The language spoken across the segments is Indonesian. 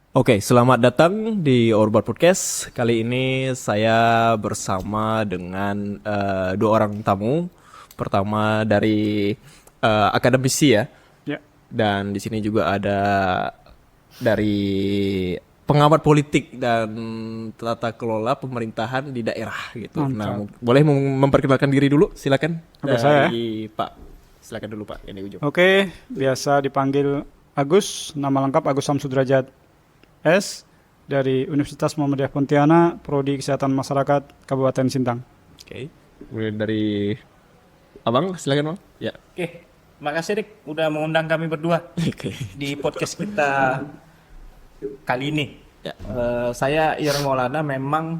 Oke, selamat datang di Orbar Podcast. Kali ini saya bersama dengan dua orang tamu. Pertama dari akademisi ya, Ya, dan di sini juga ada dari pengamat politik dan tata kelola pemerintahan di daerah gitu. Nah, mantap. boleh memperkenalkan diri dulu, silakan. Oke, saya ya. Dari Pak, silakan dulu Pak yang di ujung. Oke, biasa dipanggil Agus, nama lengkap Agus Samsudrajat S dari Universitas Muhammadiyah Pontianak, Prodi Kesehatan Masyarakat Kabupaten Sintang. Oke, kemudian dari Abang, silakan Bang. Ya. Oke, makasih Rik udah mengundang kami berdua Oke. di podcast kita kali ini. Ya. Saya Ireng Maulana memang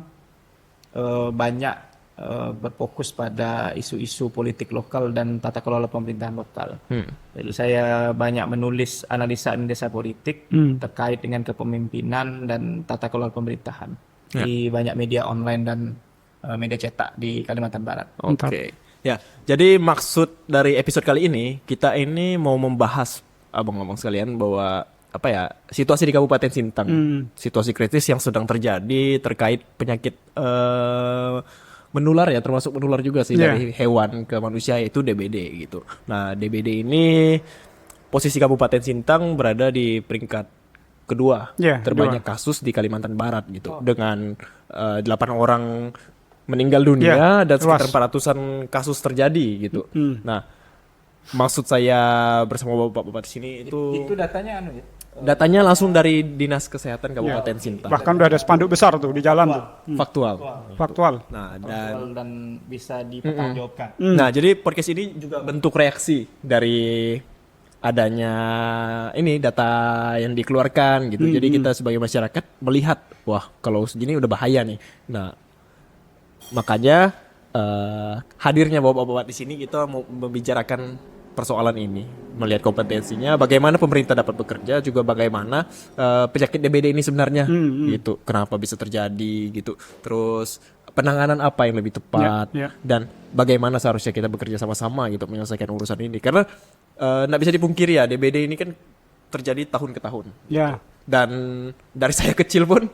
banyak berfokus pada isu-isu politik lokal dan tata kelola pemerintahan lokal. Jadi saya banyak menulis analisa politik terkait dengan kepemimpinan dan tata kelola pemerintahan di banyak media online dan media cetak di Kalimantan Barat. Mantap. Oke. Ya, jadi maksud dari episode kali ini kita ini mau membahas abang-abang sekalian bahwa apa ya, situasi di Kabupaten Sintang, situasi kritis yang sedang terjadi terkait penyakit menular ya, termasuk menular juga sih dari hewan ke manusia, yaitu DBD gitu. Nah, DBD ini posisi Kabupaten Sintang berada di peringkat kedua terbanyak kasus di Kalimantan Barat gitu, dengan 8 orang meninggal dunia dan sekitar 400-an kasus terjadi gitu. Nah, maksud saya bersama bapak-bapak di sini Itu datanya ya? datanya langsung dari Dinas Kesehatan Kabupaten Sintang. Bahkan udah ada spanduk besar tuh di jalan tuh. Faktual. Faktual. Nah, Dan bisa dipertanggungjawabkan. nah, jadi podcast ini juga bentuk reaksi dari adanya ini data yang dikeluarkan gitu. Jadi kita sebagai masyarakat melihat, wah kalau segini udah bahaya nih. Nah, makanya hadirnya bapak-bapak di sini kita mau membicarakan persoalan ini, melihat kompetensinya, bagaimana pemerintah dapat bekerja, juga bagaimana penyakit DBD ini sebenarnya gitu, kenapa bisa terjadi gitu, terus penanganan apa yang lebih tepat dan bagaimana seharusnya kita bekerja sama-sama gitu menyelesaikan urusan ini, karena nggak bisa dipungkiri ya, DBD ini kan terjadi tahun ke tahun. Ya. Dan dari saya kecil pun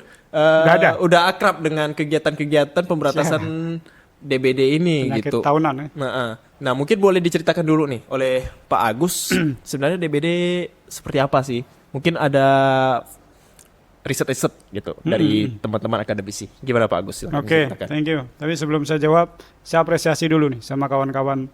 udah akrab dengan kegiatan-kegiatan pemberantasan DBD ini Penyakit gitu. tahunan ya. Nah, mungkin boleh diceritakan dulu nih oleh Pak Agus, sebenarnya DBD seperti apa sih? Mungkin ada riset-riset gitu dari teman-teman akademisi. Gimana Pak Agus? Oke, thank you. Tapi sebelum saya jawab, saya apresiasi dulu nih sama kawan-kawan.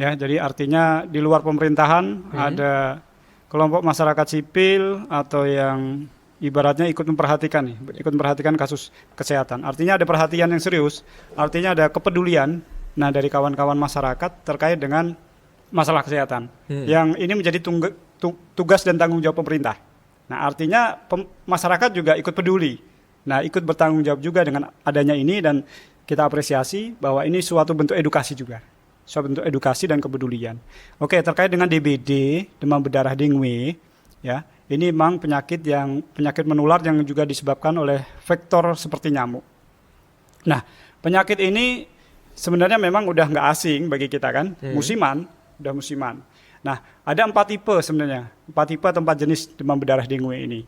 Ya, jadi artinya di luar pemerintahan ada kelompok masyarakat sipil atau yang ibaratnya ikut memperhatikan kasus kesehatan. Artinya ada perhatian yang serius, artinya ada kepedulian dari kawan-kawan masyarakat terkait dengan masalah kesehatan. Yang ini menjadi tugas dan tanggung jawab pemerintah. Nah, artinya masyarakat juga ikut peduli. Nah, ikut bertanggung jawab juga dengan adanya ini, dan kita apresiasi bahwa ini suatu bentuk edukasi juga. Suatu bentuk edukasi dan kepedulian. Oke, terkait dengan DBD, demam berdarah dengue, ya. Ini memang penyakit menular yang juga disebabkan oleh vektor seperti nyamuk. Nah, penyakit ini sebenarnya memang udah nggak asing bagi kita kan, musiman. Nah, ada 4 tipe sebenarnya, 4 tipe atau 4 jenis demam berdarah dengue ini.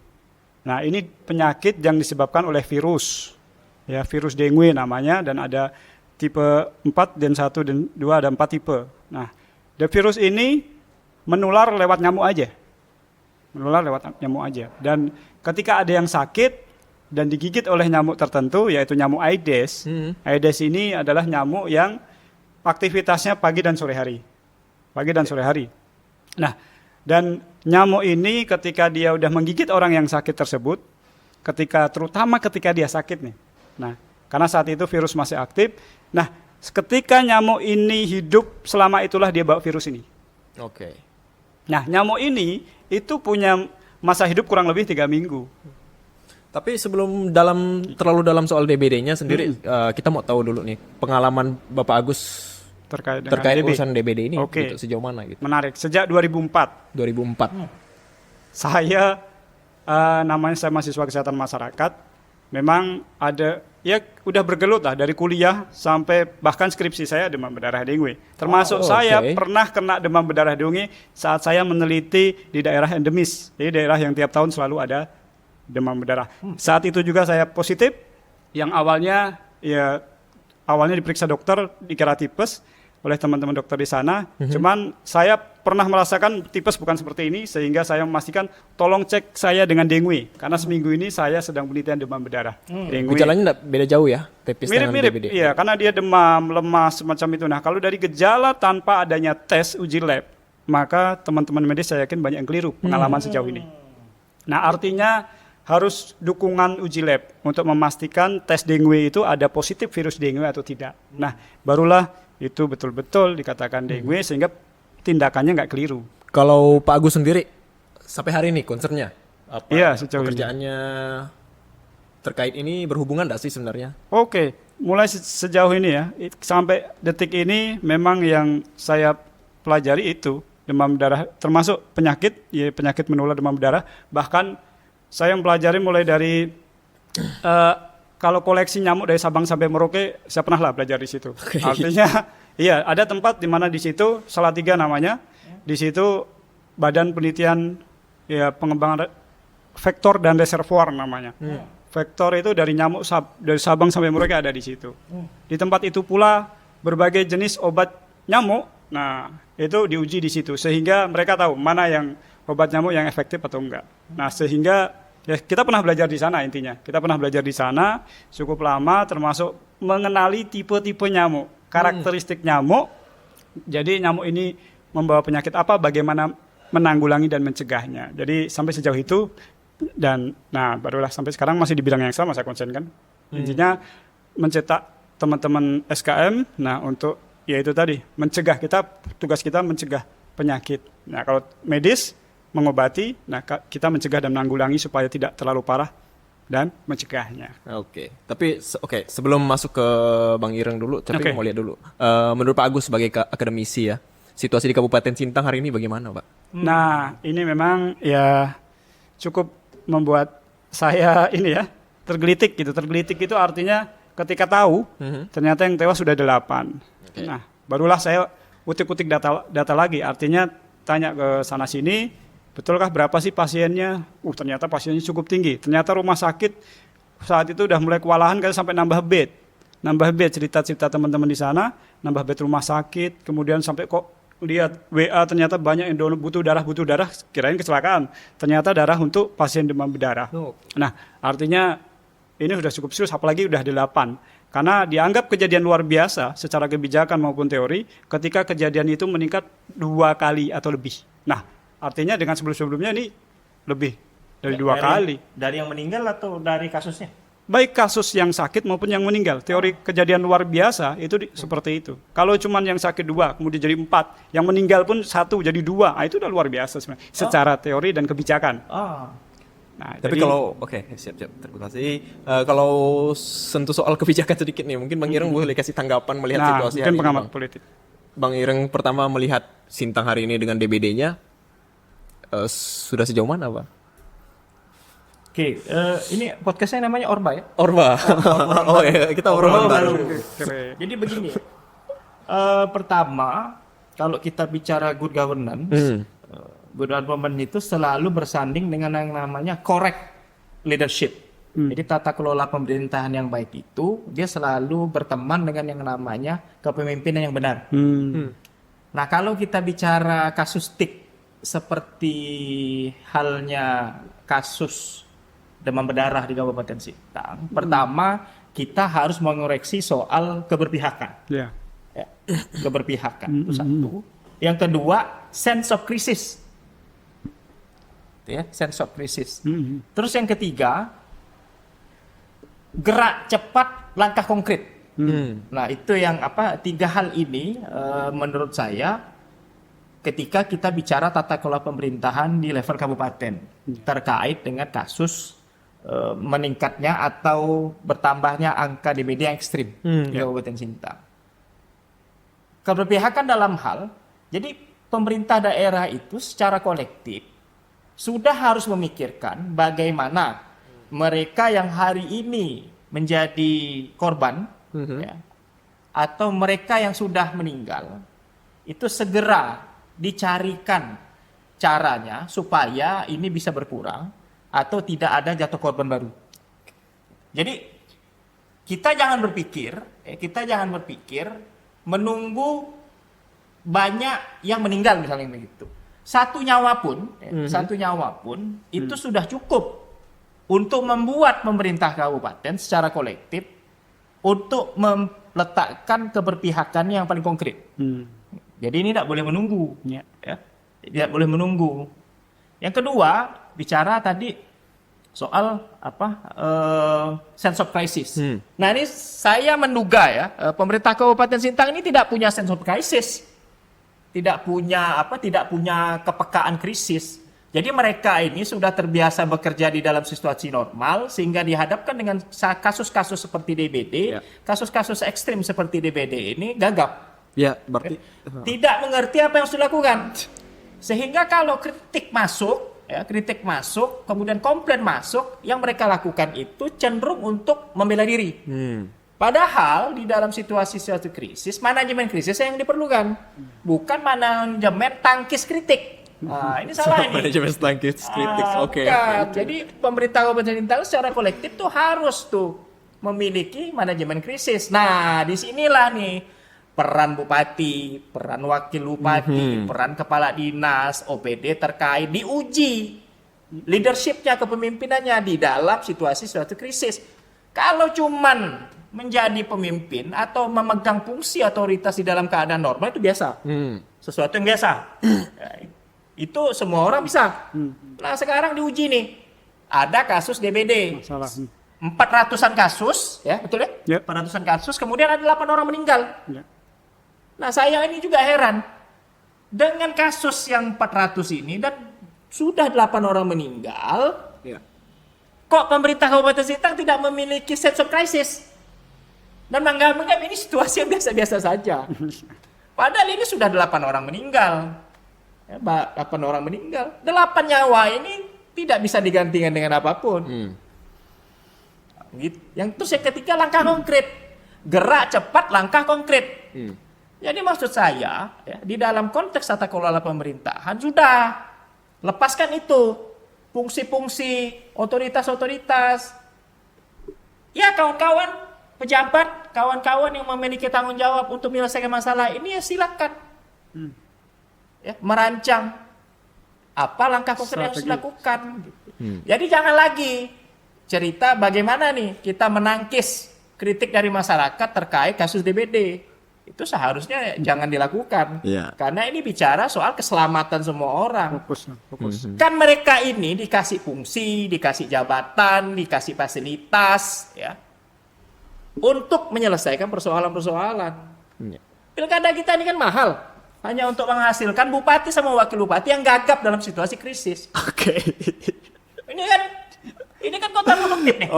Nah, ini penyakit yang disebabkan oleh virus, ya, virus dengue namanya, dan ada tipe 4 dan 1 dan 2, ada 4 tipe. Nah, virus ini menular lewat nyamuk aja. Dan ketika ada yang sakit dan digigit oleh nyamuk tertentu, yaitu nyamuk Aedes. Aedes ini adalah nyamuk yang aktivitasnya pagi dan sore hari. Nah, dan nyamuk ini ketika dia udah menggigit orang yang sakit tersebut, terutama ketika dia sakit nih. Nah, karena saat itu virus masih aktif. Nah, ketika nyamuk ini hidup, selama itulah dia bawa virus ini. Oke. Nah, nyamuk ini itu punya masa hidup kurang lebih 3 minggu. Tapi sebelum terlalu dalam soal DBD-nya sendiri, kita mau tahu dulu nih pengalaman Bapak Agus terkait urusan DBD ini gitu, sejauh mana gitu. Menarik. Sejak 2004. Saya mahasiswa kesehatan masyarakat, memang ada udah bergelut lah dari kuliah sampai bahkan skripsi saya demam berdarah dengue. Termasuk saya pernah kena demam berdarah dengue saat saya meneliti di daerah endemis. Jadi daerah yang tiap tahun selalu ada demam berdarah. Saat itu juga saya positif, yang awalnya diperiksa dokter dikira tipes oleh teman-teman dokter di sana. Cuman saya pernah merasakan tipes bukan seperti ini, sehingga saya memastikan tolong cek saya dengan dengue, karena seminggu ini saya sedang penelitian demam berdarah. Dengue. Gejalanya nggak beda jauh ya, tipis dengan Mirip-mirip, DBD. iya, karena dia demam, lemas, semacam itu. Nah, kalau dari gejala tanpa adanya tes uji lab, maka teman-teman medis saya yakin banyak yang keliru pengalaman sejauh ini. Nah, artinya harus dukungan uji lab untuk memastikan tes dengue itu ada positif virus dengue atau tidak. Nah, barulah itu betul-betul dikatakan dengue, sehingga tindakannya nggak keliru. Kalau Pak Agus sendiri sampai hari ini concernnya apa? Iya, sejauh ini. Pekerjaannya terkait ini berhubungan nggak sih sebenarnya? Oke, mulai sejauh ini ya, sampai detik ini memang yang saya pelajari itu demam berdarah, termasuk penyakit menular demam berdarah. Bahkan saya mempelajari mulai dari kalau koleksi nyamuk dari Sabang sampai Merauke, saya pernah lah belajar di situ. Artinya, iya, ada tempat di mana di situ Salatiga namanya, di situ Badan Penelitian Pengembangan Vektor dan Reservoir namanya. Vektor itu dari nyamuk dari Sabang sampai Merauke ada di situ. Di tempat itu pula berbagai jenis obat nyamuk. Nah, itu diuji di situ sehingga mereka tahu mana yang obat nyamuk yang efektif atau enggak. Nah, sehingga ya kita pernah belajar di sana intinya. Kita pernah belajar di sana cukup lama, termasuk mengenali tipe-tipe nyamuk, karakteristik nyamuk. Jadi nyamuk ini membawa penyakit apa, bagaimana menanggulangi dan mencegahnya. Jadi sampai sejauh itu, dan nah barulah sampai sekarang masih di bidang yang sama saya konsenkan. Intinya mencetak teman-teman SKM, nah untuk yaitu tadi mencegah, tugas kita mencegah penyakit. Nah kalau medis mengobati, nah kita mencegah dan menanggulangi supaya tidak terlalu parah dan mencegahnya. Oke. Tapi sebelum masuk ke Bang Ireng dulu, tapi mau lihat dulu. Menurut Pak Agus sebagai akademisi ya, situasi di Kabupaten Sintang hari ini bagaimana, Pak? Nah, ini memang ya cukup membuat saya ini ya tergelitik gitu. Tergelitik itu artinya ketika tahu ternyata yang tewas sudah 8. Nah, barulah saya utik-utik data lagi. Artinya tanya ke sana sini, betulkah berapa sih pasiennya? Ternyata pasiennya cukup tinggi. Ternyata rumah sakit saat itu udah mulai kewalahan kan sampai nambah bed. Cerita-cerita teman-teman di sana, nambah bed rumah sakit, kemudian sampai kok lihat WA ternyata banyak yang butuh darah, kirain kecelakaan. Ternyata darah untuk pasien demam berdarah. Nah, artinya ini sudah cukup serius, apalagi udah 8. Karena dianggap kejadian luar biasa secara kebijakan maupun teori ketika kejadian itu meningkat 2 kali atau lebih. Nah, artinya dengan sebelum-sebelumnya ini lebih dari 2 kali. Dari yang meninggal atau dari kasusnya? Baik kasus yang sakit maupun yang meninggal. Teori kejadian luar biasa itu seperti itu. Kalau cuman yang sakit 2, kemudian jadi 4, yang meninggal pun 1 jadi 2, itu udah luar biasa sebenarnya. Secara teori dan kebijakan. Nah, tapi kalau siap-siap, terima kasih. Kalau sentuh soal kebijakan sedikit nih, mungkin Bang Ireng boleh kasih tanggapan melihat situasi hari ini. Pengamat politik. Bang Ireng pertama melihat Sintang hari ini dengan DBD-nya sudah sejauh mana, Pak? Oke, ini podcastnya namanya Orba ya? Orba. Oh ya, kita Orba baru. Jadi begini, pertama kalau kita bicara good governance, good government itu selalu bersanding dengan yang namanya correct leadership. Jadi tata kelola pemerintahan yang baik itu dia selalu berteman dengan yang namanya kepemimpinan yang benar. Nah kalau kita bicara kasustik seperti halnya kasus demam berdarah di Kabupaten Sintang, pertama kita harus mengoreksi soal keberpihakan. Ya, keberpihakan itu satu. Yang kedua, sense of crisis. Sense of crisis. Terus yang ketiga, gerak cepat, langkah konkret. Nah itu yang 3 hal ini menurut saya ketika kita bicara tata kelola pemerintahan di level kabupaten terkait dengan kasus meningkatnya atau bertambahnya angka DBD yang ekstrim di Kabupaten Sintang. Keberpihakan dalam hal, jadi pemerintah daerah itu secara kolektif sudah harus memikirkan bagaimana mereka yang hari ini menjadi korban atau mereka yang sudah meninggal itu segera dicarikan caranya supaya ini bisa berkurang atau tidak ada jatuh korban baru. Jadi kita jangan berpikir menunggu banyak yang meninggal misalnya begitu. Satu nyawa pun itu sudah cukup untuk membuat pemerintah kabupaten secara kolektif untuk meletakkan keberpihakan yang paling konkret. Jadi ini tidak boleh menunggu, ya. Tidak boleh menunggu. Yang kedua, bicara tadi soal sense of crisis. Nah ini saya menduga ya, pemerintah Kabupaten Sintang ini tidak punya sense of crisis, tidak punya kepekaan krisis. Jadi mereka ini sudah terbiasa bekerja di dalam situasi normal sehingga dihadapkan dengan kasus-kasus seperti DBD, kasus-kasus ekstrim seperti DBD ini gagap. Ya, berarti Tidak mengerti apa yang sudah dilakukan. Sehingga kalau kritik masuk, kemudian komplain masuk, yang mereka lakukan itu cenderung untuk membela diri. Padahal di dalam situasi krisis, manajemen krisis yang diperlukan, bukan manajemen tangkis kritik. Nah, ini salah ini. manajemen tangkis kritik. Oke. Bukan. Jadi pemerintah Kabupaten Sintang secara kolektif tuh harus memiliki manajemen krisis. Nah, disinilah nih peran bupati, peran wakil bupati, peran kepala dinas, OPD terkait diuji leadershipnya, kepemimpinannya di dalam situasi suatu krisis. Kalau cuman menjadi pemimpin atau memegang fungsi otoritas di dalam keadaan normal itu biasa, sesuatu yang biasa. Itu semua orang bisa. Nah sekarang diuji nih, ada kasus DBD. Masalah. 400-an kasus, ya betul ya? 400-an kasus, kemudian ada 8 orang meninggal. Nah saya ini juga heran, dengan kasus yang 400 ini dan sudah 8 orang meninggal, kok pemerintah Kabupaten Sintang tidak memiliki sense of crisis? Dan menganggap ini situasi yang biasa-biasa saja. Padahal ini sudah 8 orang meninggal. 8 orang meninggal. 8 nyawa ini tidak bisa digantikan dengan apapun. Yang terus yang ketiga langkah konkret. Gerak cepat, langkah konkret. Jadi maksud saya, di dalam konteks tata kelola pemerintahan sudah lepaskan itu fungsi-fungsi otoritas-otoritas. Ya kawan-kawan pejabat, kawan-kawan yang memiliki tanggung jawab untuk menyelesaikan masalah ini ya silakan merancang apa langkah konkret yang harus dilakukan. Jadi jangan lagi cerita bagaimana nih kita menangkis kritik dari masyarakat terkait kasus DBD. Itu seharusnya jangan dilakukan. Karena ini bicara soal keselamatan semua orang. Fokus. Kan mereka ini dikasih fungsi, dikasih jabatan, dikasih fasilitas untuk menyelesaikan persoalan-persoalan. Pilkada kita ini kan mahal. Hanya untuk menghasilkan bupati sama wakil bupati yang gagap dalam situasi krisis. Ini kan kontraproduktif nih.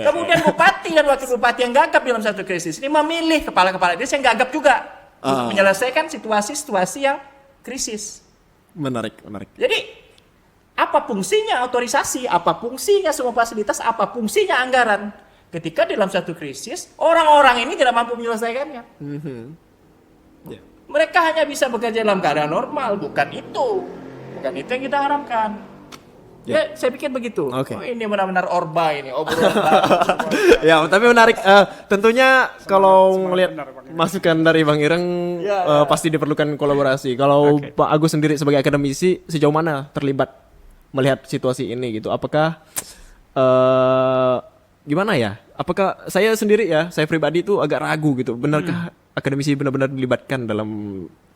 Kemudian bupati dan wakil bupati yang gagap dalam satu krisis ini memilih kepala-kepala desa yang gagap juga untuk menyelesaikan situasi-situasi yang krisis. Menarik. Jadi apa fungsinya otorisasi? Apa fungsinya semua fasilitas? Apa fungsinya anggaran? Ketika dalam satu krisis orang-orang ini tidak mampu menyelesaikannya. Mereka hanya bisa bekerja dalam keadaan normal. Bukan itu yang kita harapkan. Saya pikir begitu. Ini benar-benar orba ini, obrolan. Ya, tapi menarik. Tentunya kalau melihat masukan dari Bang Ireng, pasti diperlukan kolaborasi. Kalau Pak Agus sendiri sebagai akademisi, sejauh mana terlibat melihat situasi ini gitu? Apakah gimana ya? Apakah saya sendiri saya pribadi itu agak ragu gitu. Benarkah akademisi benar-benar dilibatkan dalam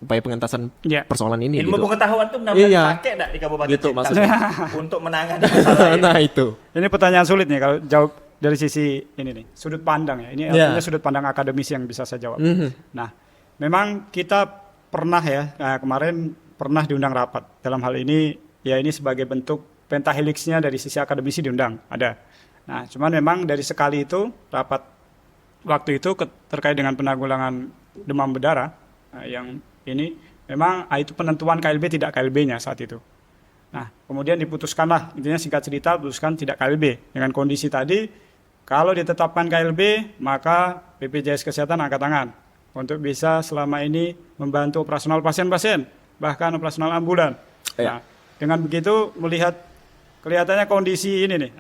upaya pengentasan persoalan ini? Ilmu gitu? pengetahuan itu benar-benar dipakai di Kabupaten gitu, Sintang untuk menangani masalah ini. Nah itu. Ini pertanyaan sulit nih kalau jawab dari sisi ini nih, sudut pandang ya. Ini artinya sudut pandang akademisi yang bisa saya jawab. Nah, memang kita pernah kemarin pernah diundang rapat. Dalam hal ini ini sebagai bentuk pentahelixnya dari sisi akademisi diundang, ada. Nah, cuman memang dari sekali itu rapat waktu itu terkait dengan penanggulangan demam berdarah yang ini memang itu penentuan KLB tidak KLB-nya saat itu. Nah, kemudian diputuskanlah, intinya singkat cerita putuskan tidak KLB. Dengan kondisi tadi, kalau ditetapkan KLB, maka BPJS Kesehatan angkat tangan untuk bisa selama ini membantu operasional pasien-pasien, bahkan operasional ambulan. Nah, dengan begitu melihat kelihatannya kondisi ini nih.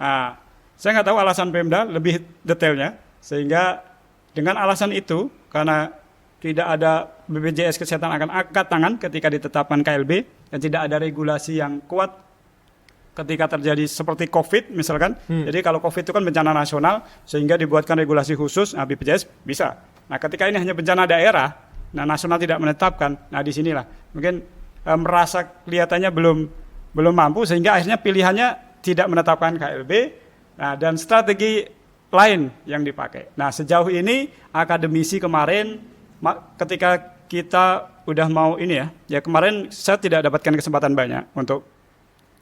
Saya nggak tahu alasan Pemda lebih detailnya, sehingga dengan alasan itu, karena tidak ada BPJS Kesehatan akan angkat tangan ketika ditetapkan KLB, dan tidak ada regulasi yang kuat ketika terjadi seperti COVID misalkan. Jadi kalau COVID itu kan bencana nasional, sehingga dibuatkan regulasi khusus, BPJS bisa. Nah ketika ini hanya bencana daerah, nah nasional tidak menetapkan, nah disinilah mungkin merasa kelihatannya belum mampu, sehingga akhirnya pilihannya tidak menetapkan KLB, dan strategi lain yang dipakai. Nah sejauh ini akademisi kemarin ketika kita udah mau ini ya kemarin saya tidak dapatkan kesempatan banyak untuk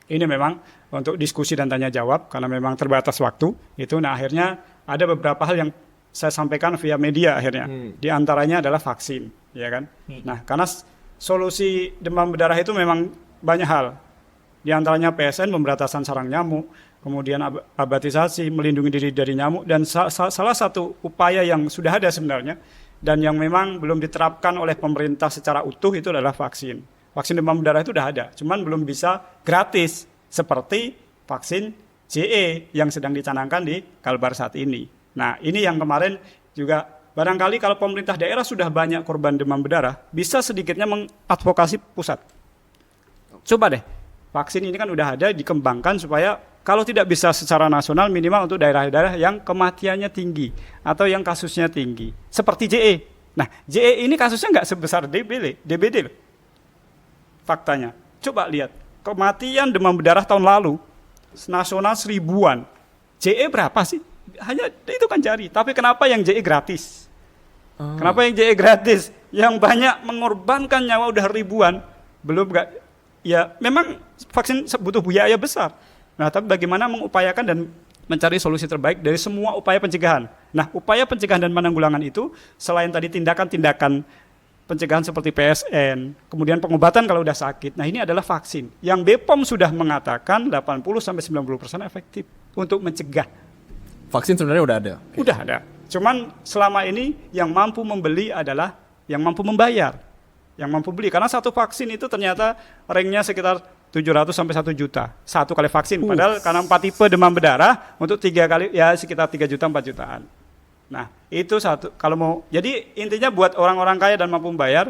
ini memang untuk diskusi dan tanya jawab karena memang terbatas waktu itu. Nah akhirnya ada beberapa hal yang saya sampaikan via media akhirnya. Di antaranya adalah vaksin, ya kan. Nah karena solusi demam berdarah itu memang banyak hal. Di antaranya PSN, pemberantasan sarang nyamuk, kemudian abatisasi, melindungi diri dari nyamuk, dan salah satu upaya yang sudah ada sebenarnya dan yang memang belum diterapkan oleh pemerintah secara utuh itu adalah vaksin. Vaksin demam berdarah itu sudah ada, cuman belum bisa gratis seperti vaksin JE yang sedang dicanangkan di Kalbar saat ini. Nah ini yang kemarin juga barangkali kalau pemerintah daerah sudah banyak korban demam berdarah, bisa sedikitnya mengadvokasi pusat. Coba deh, vaksin ini kan udah ada, dikembangkan supaya kalau tidak bisa secara nasional, minimal untuk daerah-daerah yang kematiannya tinggi atau yang kasusnya tinggi, seperti JE. Nah, JE ini kasusnya nggak sebesar DBD loh. Faktanya, coba lihat kematian demam berdarah tahun lalu nasional 1000-an. JE berapa sih? Hanya itu kan jari. Tapi kenapa yang JE gratis? Kenapa yang JE gratis? Yang banyak mengorbankan nyawa udah ribuan, belum nggak? Ya, memang vaksin butuh biaya besar. Nah, tapi bagaimana mengupayakan dan mencari solusi terbaik dari semua upaya pencegahan. Nah, upaya pencegahan dan penanggulangan itu selain tadi tindakan-tindakan pencegahan seperti PSN, kemudian pengobatan kalau udah sakit. Nah, ini adalah vaksin. Yang BPOM sudah mengatakan 80-90% efektif untuk mencegah. Vaksin sebenarnya udah ada. Udah ada. Cuman selama ini yang mampu membeli adalah yang mampu membayar. Yang mampu beli, karena satu vaksin itu ternyata ranknya sekitar 700 sampai 1 juta satu kali vaksin. Padahal karena 4 tipe demam berdarah untuk 3 kali ya sekitar 3 juta 4 jutaan. Nah itu satu kalau mau. Jadi intinya buat orang-orang kaya dan mampu membayar.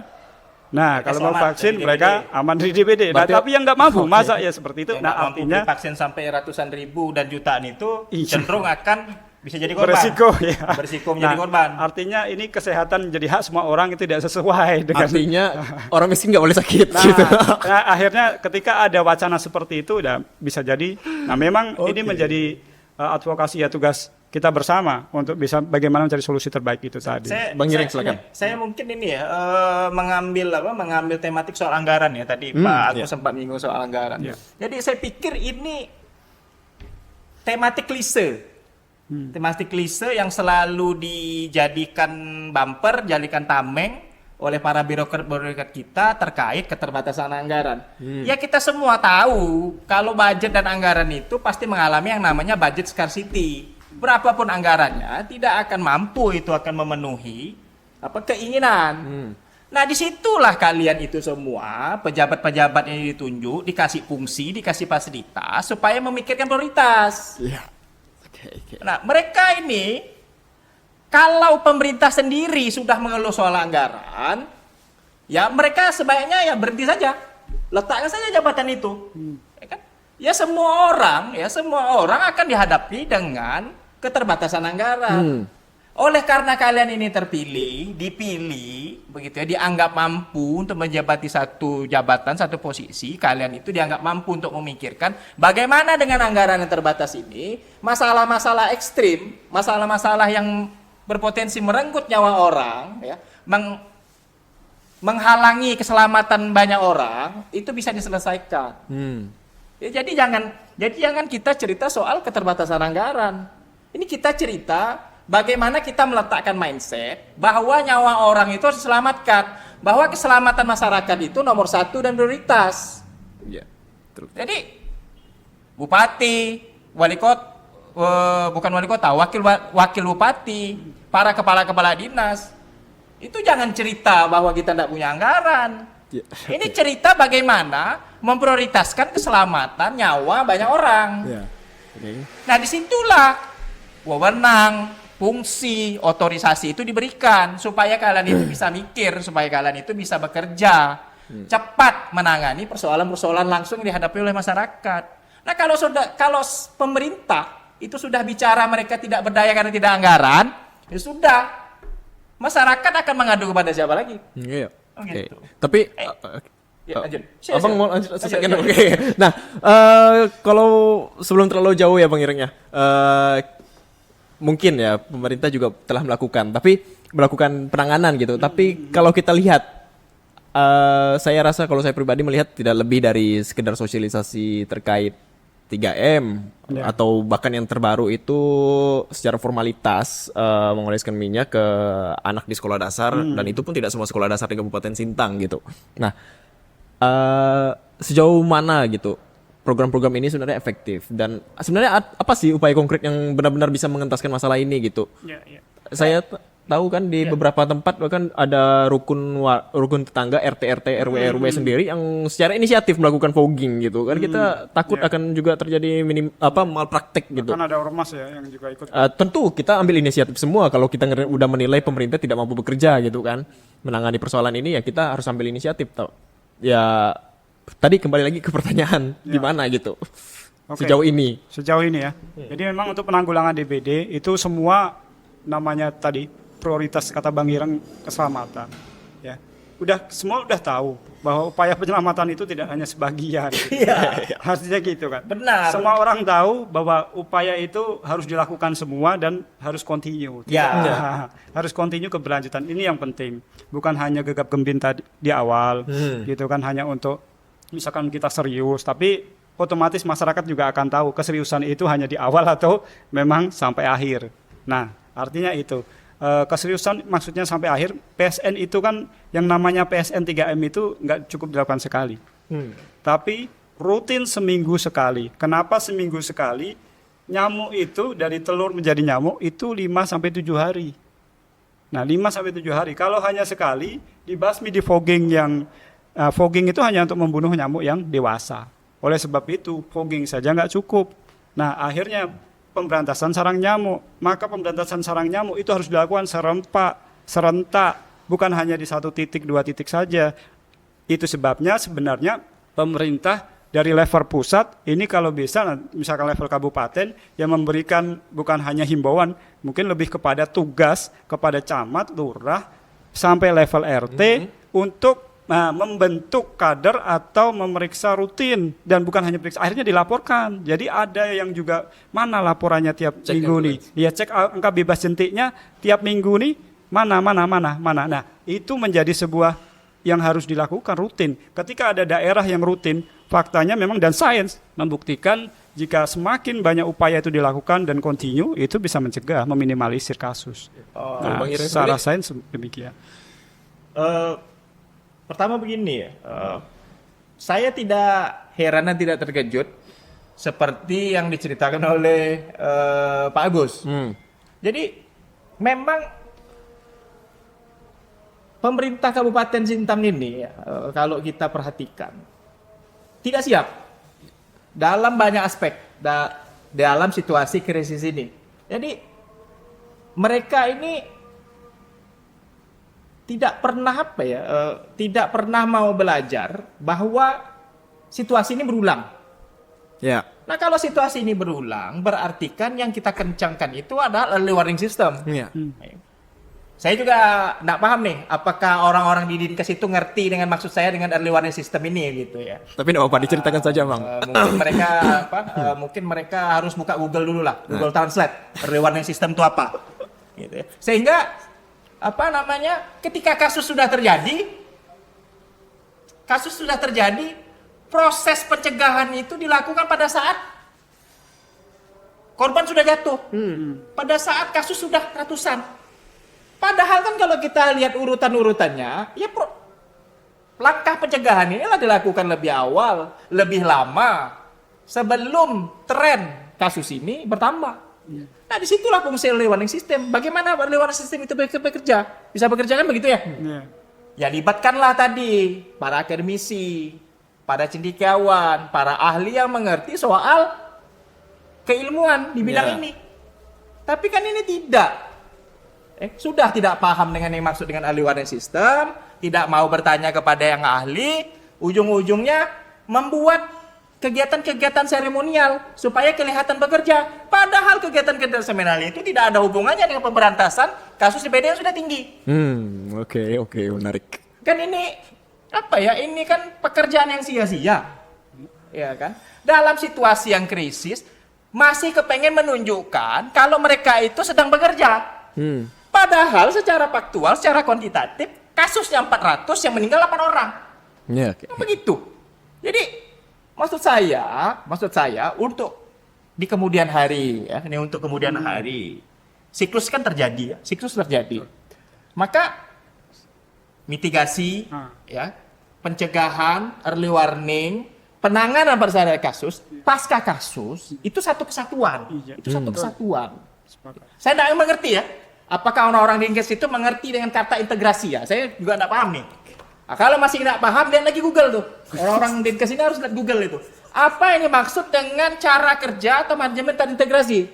Nah kalau mau vaksin mereka aman dari DBD. Nah tapi yang nggak mampu masa ya seperti itu. Nah artinya vaksin sampai ratusan ribu dan jutaan itu cenderung akan bisa jadi korban. Berisiko menjadi korban. Artinya ini kesehatan menjadi hak semua orang itu tidak sesuai dengan. Artinya orang miskin nggak boleh sakit. Nah, gitu. Nah akhirnya ketika ada wacana seperti itu udah bisa jadi. Nah memang ini menjadi advokasi ya tugas kita bersama untuk bisa bagaimana mencari solusi terbaik itu tadi. Bang Giring silakan. Saya mungkin ini ya mengambil tematik soal anggaran ya tadi Pak Agus sempat menyinggung soal anggaran. Jadi saya pikir ini tematik klise. Tematik klise yang selalu dijadikan bumper, jadikan tameng oleh para birokrat kita terkait keterbatasan anggaran. Ya kita semua tahu kalau budget dan anggaran itu pasti mengalami yang namanya budget scarcity. Berapapun anggarannya tidak akan mampu itu akan memenuhi keinginan. Nah disitulah kalian itu semua pejabat-pejabat yang ditunjuk dikasih fungsi, dikasih fasilitas supaya memikirkan prioritas. Nah mereka ini kalau pemerintah sendiri sudah mengeluh soal anggaran, ya mereka sebaiknya ya berhenti saja, letakkan saja jabatan itu. Ya semua orang akan dihadapi dengan keterbatasan anggaran. Oleh karena kalian ini dipilih, begitu ya, dianggap mampu untuk menjabati satu jabatan, satu posisi, kalian itu dianggap mampu untuk memikirkan bagaimana dengan anggaran yang terbatas ini, masalah-masalah ekstrim, masalah-masalah yang berpotensi merenggut nyawa orang, ya, menghalangi keselamatan banyak orang, itu bisa diselesaikan. Ya, jadi jangan kita cerita soal keterbatasan anggaran. Ini kita cerita bagaimana kita meletakkan mindset bahwa nyawa orang itu harus diselamatkan, bahwa keselamatan masyarakat itu nomor 1 dan prioritas. Jadi bupati, wali kota, bukan wali kota, wakil bupati, para kepala dinas, itu jangan cerita bahwa kita tidak punya anggaran. Ini cerita bagaimana memprioritaskan keselamatan nyawa banyak orang. Ya. Oke. Nah, disitulah wewenang, fungsi, otorisasi itu diberikan supaya kalian itu bisa mikir, supaya kalian itu bisa bekerja, cepat menangani persoalan-persoalan langsung yang dihadapi oleh masyarakat. Nah, kalau pemerintah itu sudah bicara mereka tidak berdaya karena tidak anggaran, ya sudah, masyarakat akan mengadu kepada siapa lagi? Iya. Oh, Oke. gitu. Tapi Ya, lanjut. Abang mau lanjut selesaikan Lanjut, oke. Nah, kalau sebelum terlalu jauh ya Bang Ireng ya. Mungkin ya pemerintah juga telah melakukan penanganan gitu. Tapi kalau kita lihat saya rasa kalau saya pribadi melihat tidak lebih dari sekedar sosialisasi terkait 3M atau bahkan yang terbaru itu secara formalitas mengoleskan minyak ke anak di sekolah dasar dan itu pun tidak semua sekolah dasar di Kabupaten Sintang gitu. Nah, sejauh mana gitu program-program ini sebenarnya efektif dan sebenarnya apa sih upaya konkret yang benar-benar bisa mengentaskan masalah ini gitu? Ya, ya. Saya tahu kan di beberapa tempat bahkan ada rukun tetangga RT RW sendiri yang secara inisiatif melakukan fogging gitu kan kita takut akan juga terjadi malpraktek gitu. Kan ada ormas ya yang juga ikut. Tentu kita ambil inisiatif semua kalau kita udah menilai pemerintah tidak mampu bekerja gitu kan menangani persoalan ini ya kita harus ambil inisiatif tau. Ya tadi kembali lagi ke pertanyaan gimana gitu. Oke. Sejauh ini ya. Jadi memang untuk penanggulangan DBD itu semua namanya tadi prioritas kata Bang Ireng keselamatan. Ya, semua udah tahu bahwa upaya penyelamatan itu tidak hanya sebagian. Iya. Harusnya gitu kan. Benar. Semua orang tahu bahwa upaya itu harus dilakukan semua dan harus continue. Ya. Harus continue keberlanjutan. Ini yang penting. Bukan hanya gegap gempita di awal, gitu kan hanya untuk misalkan kita serius, tapi otomatis masyarakat juga akan tahu keseriusan itu hanya di awal atau memang sampai akhir. Nah, artinya itu keseriusan maksudnya sampai akhir. PSN itu kan yang namanya PSN 3M itu nggak cukup dilakukan sekali, tapi rutin seminggu sekali. Kenapa seminggu sekali? Nyamuk itu dari telur menjadi nyamuk itu 5-7 hari. Nah 5-7 hari. Kalau hanya sekali dibasmi di fogging fogging itu hanya untuk membunuh nyamuk yang dewasa. Oleh sebab itu fogging saja nggak cukup. Nah akhirnya pemberantasan sarang nyamuk. Maka pemberantasan sarang nyamuk itu harus dilakukan serentak, bukan hanya di 1 titik 2 titik saja. Itu sebabnya sebenarnya pemerintah dari level pusat ini kalau bisa misalkan level kabupaten yang memberikan bukan hanya himbauan, mungkin lebih kepada tugas kepada camat, lurah sampai level RT untuk membentuk kader atau memeriksa rutin dan bukan hanya periksa, akhirnya dilaporkan. Jadi ada yang juga mana laporannya tiap minggu nih. Ya cek angka bebas jentiknya tiap minggu nih mana. Nah, itu menjadi sebuah yang harus dilakukan rutin. Ketika ada daerah yang rutin, faktanya memang dan sains membuktikan jika semakin banyak upaya itu dilakukan dan continue, itu bisa mencegah, meminimalisir kasus. Nah, secara sains demikian. Pertama begini ya, saya tidak heran dan tidak terkejut seperti yang diceritakan oleh Pak Agus. Jadi memang pemerintah Kabupaten Sintang ini kalau kita perhatikan tidak siap dalam banyak aspek dalam situasi krisis ini. Jadi mereka ini tidak pernah mau belajar bahwa situasi ini berulang. ya. Nah kalau situasi ini berulang, berarti kan yang kita kencangkan itu adalah early warning system. Ya. Saya juga nggak paham nih, apakah orang-orang di Dinkes itu ngerti dengan maksud saya dengan early warning system ini gitu ya. Tapi nggak apa-apa diceritakan saja Bang. Mungkin mereka harus buka Google dulu lah, Google Translate early warning system itu apa. Gitu ya. Sehingga ketika kasus sudah terjadi, proses pencegahan itu dilakukan pada saat korban sudah jatuh, pada saat kasus sudah ratusan. Padahal kan kalau kita lihat urutan-urutannya, ya langkah pencegahan inilah dilakukan lebih awal, lebih lama, sebelum tren kasus ini bertambah. Nah disitulah fungsi early warning system. Bagaimana early warning system itu bekerja? Bisa bekerja kan begitu ya? Ya libatkanlah tadi para akademisi, para cendekiawan, para ahli yang mengerti soal keilmuan di bidang Ya. ini. Tapi kan ini tidak. Sudah tidak paham dengan yang maksud dengan early warning system, tidak mau bertanya kepada yang ahli, ujung-ujungnya membuat kegiatan-kegiatan seremonial supaya kelihatan bekerja. Padahal kegiatan-kegiatan seremonial itu tidak ada hubungannya dengan pemberantasan kasus DPD yang sudah tinggi. Oke, menarik. Kan ini apa ya? Ini kan pekerjaan yang sia-sia. Ya kan? Dalam situasi yang krisis masih kepengen menunjukkan kalau mereka itu sedang bekerja. Padahal secara faktual, secara kuantitatif kasusnya 400 yang meninggal 8 orang. Ya, oke. Kan begitu. Jadi maksud saya untuk di kemudian hari ya, ini untuk kemudian hari. Siklus kan terjadi ya, siklus terjadi. Maka mitigasi ya, pencegahan, early warning, penanganan pada saat ada kasus, pasca kasus itu satu kesatuan. Iya. Itu satu kesatuan. Sepakat. Saya tidak mengerti ya, apakah orang-orang di Dinkes itu mengerti dengan kata integrasi ya? Saya juga tidak paham nih. Nah, kalau masih tidak paham, lihat lagi Google tuh. Orang-orang Dinkes ini harus lihat Google itu. Apa ini maksud dengan cara kerja atau manajemen terintegrasi?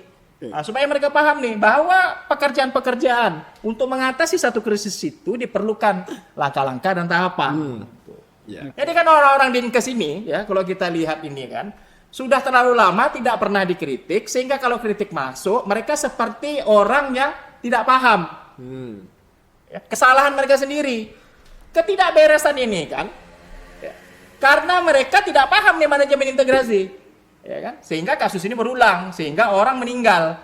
Nah, supaya mereka paham nih bahwa pekerjaan-pekerjaan untuk mengatasi satu krisis itu diperlukan langkah-langkah dan tahapan. Ya. Jadi kan orang-orang Dinkes ini ya, kalau kita lihat ini kan sudah terlalu lama tidak pernah dikritik, sehingga kalau kritik masuk mereka seperti orang yang tidak paham ya, kesalahan mereka sendiri. Ketidakberesan ini kan ya, karena mereka tidak paham nih manajemen integrasi ya kan, sehingga kasus ini berulang, sehingga orang meninggal.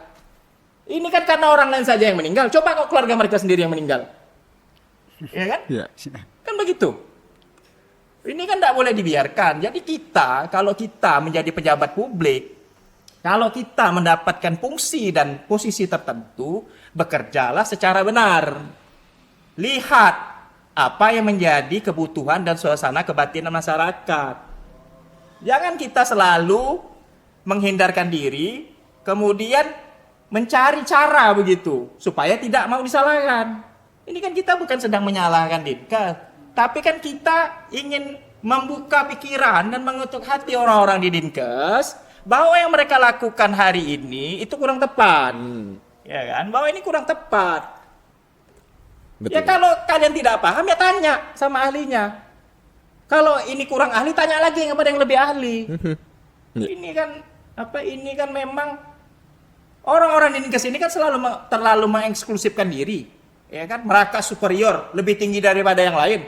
Ini kan karena orang lain saja yang meninggal, coba kok keluarga mereka sendiri yang meninggal ya kan. Ya. Kan begitu. Ini kan tidak boleh dibiarkan. Jadi kalau kita menjadi pejabat publik, kalau kita mendapatkan fungsi dan posisi tertentu, bekerjalah secara benar. Lihat apa yang menjadi kebutuhan dan suasana kebatinan masyarakat. Jangan kita selalu menghindarkan diri, kemudian mencari cara begitu, supaya tidak mau disalahkan. Ini kan kita bukan sedang menyalahkan Dinkes, tapi kan kita ingin membuka pikiran dan mengetuk hati orang-orang di Dinkes bahwa yang mereka lakukan hari ini itu kurang tepat. Ya kan? Bahwa ini kurang tepat. Betul. Ya kalau kalian tidak paham ya tanya sama ahlinya. Kalau ini kurang ahli, tanya lagi kepada yang lebih ahli. Ini kan memang orang-orang di Dinkes ini kan terlalu mengeksklusifkan diri. Ya kan, merasa superior, lebih tinggi daripada yang lain.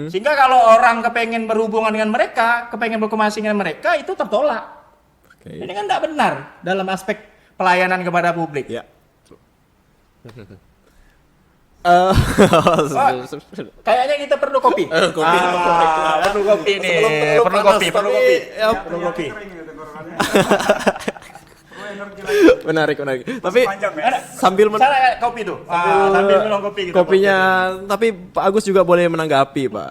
Sehingga kalau orang kepengen berhubungan dengan mereka, kepengen berkomunikasi dengan mereka, itu tertolak. Oke. Ini kan tidak benar dalam aspek pelayanan kepada publik. Ya. Kayaknya kita perlu kopi. Perlu kopi nih. Perlu kopi. Perlu kopi. Menarik. Tapi sambil Saya kopi tuh. Sambil minum kopi gitu. kopinya, tapi Pak Agus juga boleh menanggapi, Pak.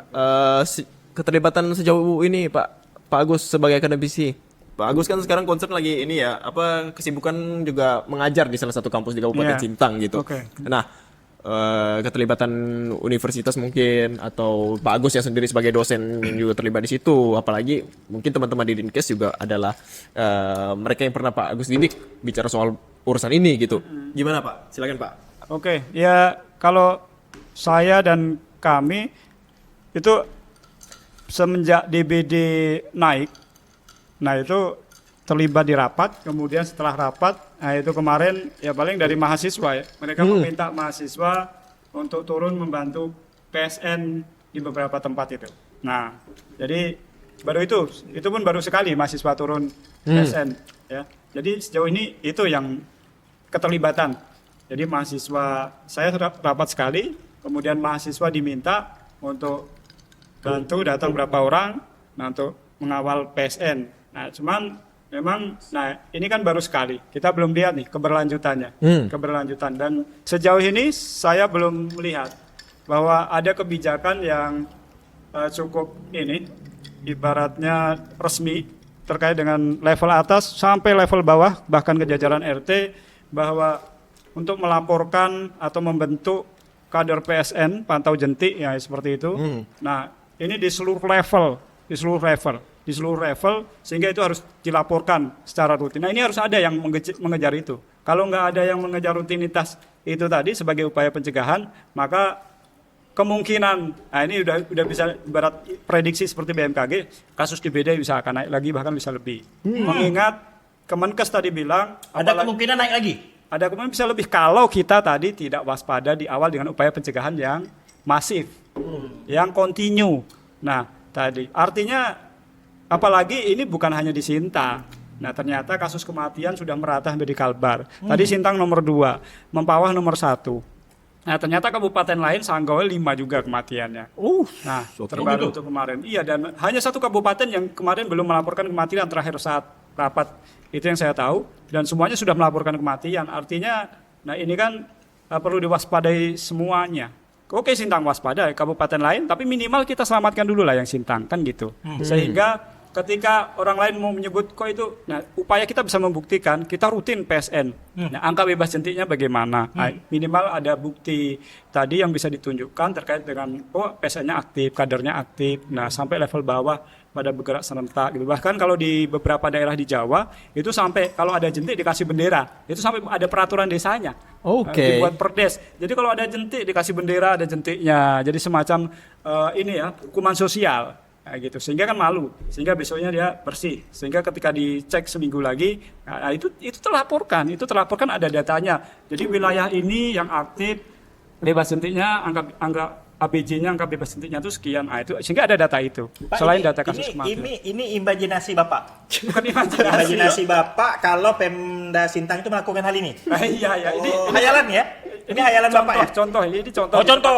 Keterlibatan sejauh ini, Pak Agus sebagai akademisi. Pak Agus kan sekarang concern lagi ini ya, kesibukan juga mengajar di salah satu kampus di Kabupaten Iya. Sintang gitu. Oke. Nah, keterlibatan universitas mungkin atau Pak Agus yang sendiri sebagai dosen yang juga terlibat di situ, apalagi mungkin teman-teman di Dinkes juga adalah mereka yang pernah Pak Agus didik bicara soal urusan ini gitu. Gimana Pak? Silakan Pak. Oke, ya kalau saya dan kami itu semenjak DBD naik, nah itu terlibat di rapat, kemudian setelah rapat, nah itu kemarin ya paling dari mahasiswa ya, mereka meminta mahasiswa untuk turun membantu PSN di beberapa tempat itu. Nah, jadi baru itu pun baru sekali mahasiswa turun PSN ya. Jadi sejauh ini itu yang keterlibatan. Jadi mahasiswa saya rapat sekali, kemudian mahasiswa diminta untuk bantu datang berapa orang, nah untuk mengawal PSN. Nah, cuman memang, nah ini kan baru sekali, kita belum lihat nih keberlanjutannya, keberlanjutan. Dan sejauh ini saya belum melihat bahwa ada kebijakan yang cukup ini, ibaratnya resmi terkait dengan level atas sampai level bawah, bahkan ke jajaran RT, bahwa untuk melaporkan atau membentuk kader PSN pantau jentik ya seperti itu. Nah, ini di seluruh level sehingga itu harus dilaporkan secara rutin. Nah, ini harus ada yang mengejar itu. Kalau nggak ada yang mengejar rutinitas itu tadi sebagai upaya pencegahan, maka kemungkinan, nah ini udah bisa ibarat prediksi seperti BMKG, kasus DBD bisa akan naik lagi, bahkan bisa lebih. Mengingat Kemenkes tadi bilang Ada kemungkinan naik lagi. ada kemungkinan bisa lebih kalau kita tadi tidak waspada di awal dengan upaya pencegahan yang masif, yang kontinu. Nah, tadi artinya apalagi ini bukan hanya di Sintang. Nah, ternyata kasus kematian sudah merata hampir di Kalbar. Tadi Sintang nomor 2, Mempawah nomor 1. Nah, ternyata kabupaten lain Sanggau 5 juga kematiannya. Nah, terbaru untuk kemarin. Iya, dan hanya satu kabupaten yang kemarin belum melaporkan kematian terakhir saat rapat. Itu yang saya tahu. Dan semuanya sudah melaporkan kematian. Artinya, nah ini kan perlu diwaspadai semuanya. Oke, Sintang waspada, kabupaten lain, tapi minimal kita selamatkan dulu lah yang Sintang, kan gitu. Sehingga ketika orang lain mau menyebut kok itu, nah upaya kita bisa membuktikan kita rutin PSN. Nah, angka bebas jentiknya bagaimana? Nah, minimal ada bukti tadi yang bisa ditunjukkan terkait dengan PSN-nya aktif, kadernya aktif. Nah, sampai level bawah pada bergerak serentak gitu. Bahkan kalau di beberapa daerah di Jawa itu sampai kalau ada jentik dikasih bendera. Itu sampai ada peraturan desanya. Dibuat perdes. Jadi kalau ada jentik dikasih bendera, ada jentiknya. Jadi semacam ini ya, hukuman sosial. Nah, gitu. Sehingga kan malu, sehingga besoknya dia bersih, sehingga ketika dicek seminggu lagi, nah, itu terlaporkan ada datanya. Jadi wilayah ini yang aktif bebas jentiknya, angka ABJ-nya, angka bebas jentiknya itu sekian. Nah, itu sehingga ada data itu. Pak, Selain data kasus kematian. Ini imajinasi Bapak. Bukan imajinasi. Imajinasi Bapak kalau Pemda Sintang itu melakukan hal ini. Iya, ini Hayalan ya? Ini hayalan Bapak ya? Contoh, ini contoh. Oh, contoh.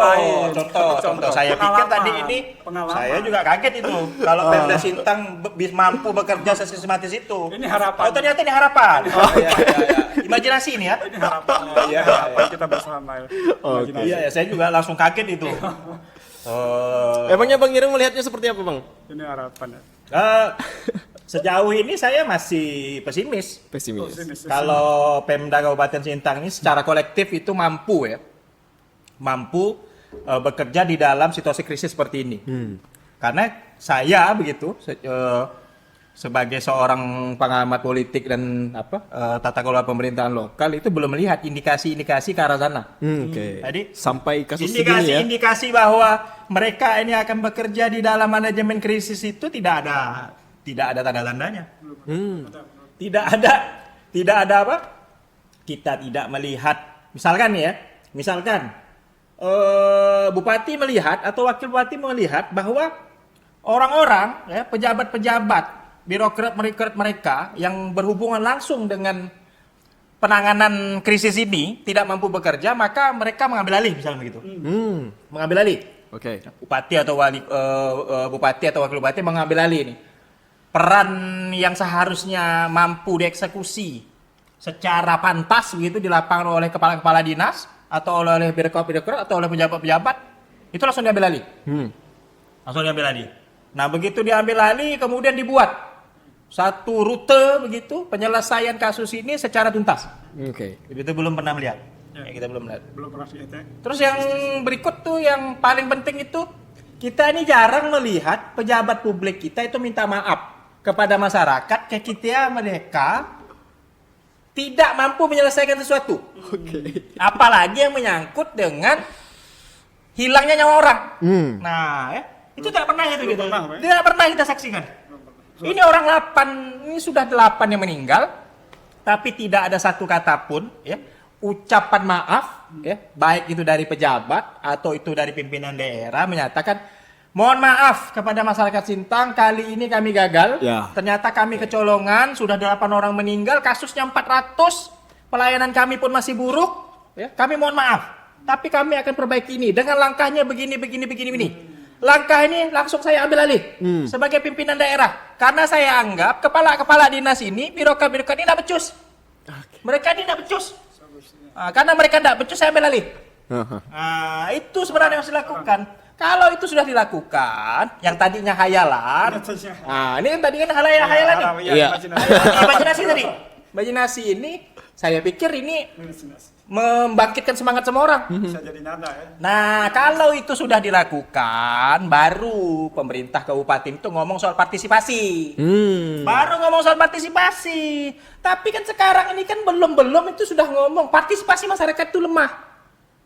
Contoh. Saya pikir tadi ini, Pengalaman. saya juga kaget itu. Kalau Pemda Sintang mampu bekerja sesistematis itu. Ini harapan. Oh, ternyata ini harapan. Iya. Imajinasi ini ya? Ini harapan kita bersama. Iya, saya juga langsung kaget itu. Emangnya Bang Ireng melihatnya seperti apa, Bang? Ini harapan ya. Sejauh ini saya masih pesimis. Pesimis. Kalau Pemda Kabupaten Sintang ini secara kolektif itu mampu bekerja di dalam situasi krisis seperti ini. Karena saya begitu sebagai seorang pengamat politik dan tata kelola pemerintahan lokal itu belum melihat indikasi-indikasi ke arah sana. Jadi Sampai kasus segini ya. indikasi bahwa mereka ini akan bekerja di dalam manajemen krisis itu tidak ada tanda-tandanya. Tidak ada apa? Kita tidak melihat. Misalkan bupati melihat atau wakil bupati melihat bahwa orang-orang ya, pejabat-pejabat, birokrat mereka yang berhubungan langsung dengan penanganan krisis ini tidak mampu bekerja, maka mereka mengambil alih misalnya begitu. Mengambil alih. Bupati atau bupati atau wakil bupati mengambil alih ini. Peran yang seharusnya mampu dieksekusi secara pantas begitu di lapangan oleh kepala-kepala dinas atau oleh birokrat atau oleh pejabat-pejabat itu langsung diambil alih. Nah, begitu diambil alih kemudian dibuat satu rute begitu penyelesaian kasus ini secara tuntas. Itu belum pernah melihat. Kita belum melihat. Belum pernah lihat ya. Terus yang berikut tuh yang paling penting itu kita ini jarang melihat pejabat publik kita itu minta maaf kepada masyarakat ketika mereka tidak mampu menyelesaikan sesuatu. Apalagi yang menyangkut dengan hilangnya nyawa orang. Nah, itu tidak pernah itu gitu. Tidak pernah kita saksikan. Ini orang 8, ini sudah 8 yang meninggal, tapi tidak ada satu kata pun ya ucapan maaf ya, baik itu dari pejabat atau itu dari pimpinan daerah menyatakan mohon maaf kepada masyarakat Sintang, kali ini kami gagal. Ternyata kami kecolongan, sudah 8 orang meninggal, kasusnya 400, pelayanan kami pun masih buruk. Ya, kami mohon maaf, tapi kami akan perbaiki ini dengan langkahnya begini. Langkah ini langsung saya ambil alih sebagai pimpinan daerah. Karena saya anggap kepala-kepala dinas ini, birokrat-birokrat ini tidak becus. Mereka ini tidak becus. Karena mereka tidak becus, saya ambil alih. Itu sebenarnya yang harus dilakukan. Kalau itu sudah dilakukan, yang tadinya hayalan, ini yang tadi kan hayalan nih. Imajinasi. Imajinasi tadi. Imajinasi ini Saya pikir ini membangkitkan semangat semua orang. Bisa jadi nada ya. Nah, kalau itu sudah dilakukan, baru pemerintah kabupaten itu ngomong soal partisipasi. Baru ngomong soal partisipasi. Tapi kan sekarang ini kan belum itu sudah ngomong partisipasi masyarakat itu lemah.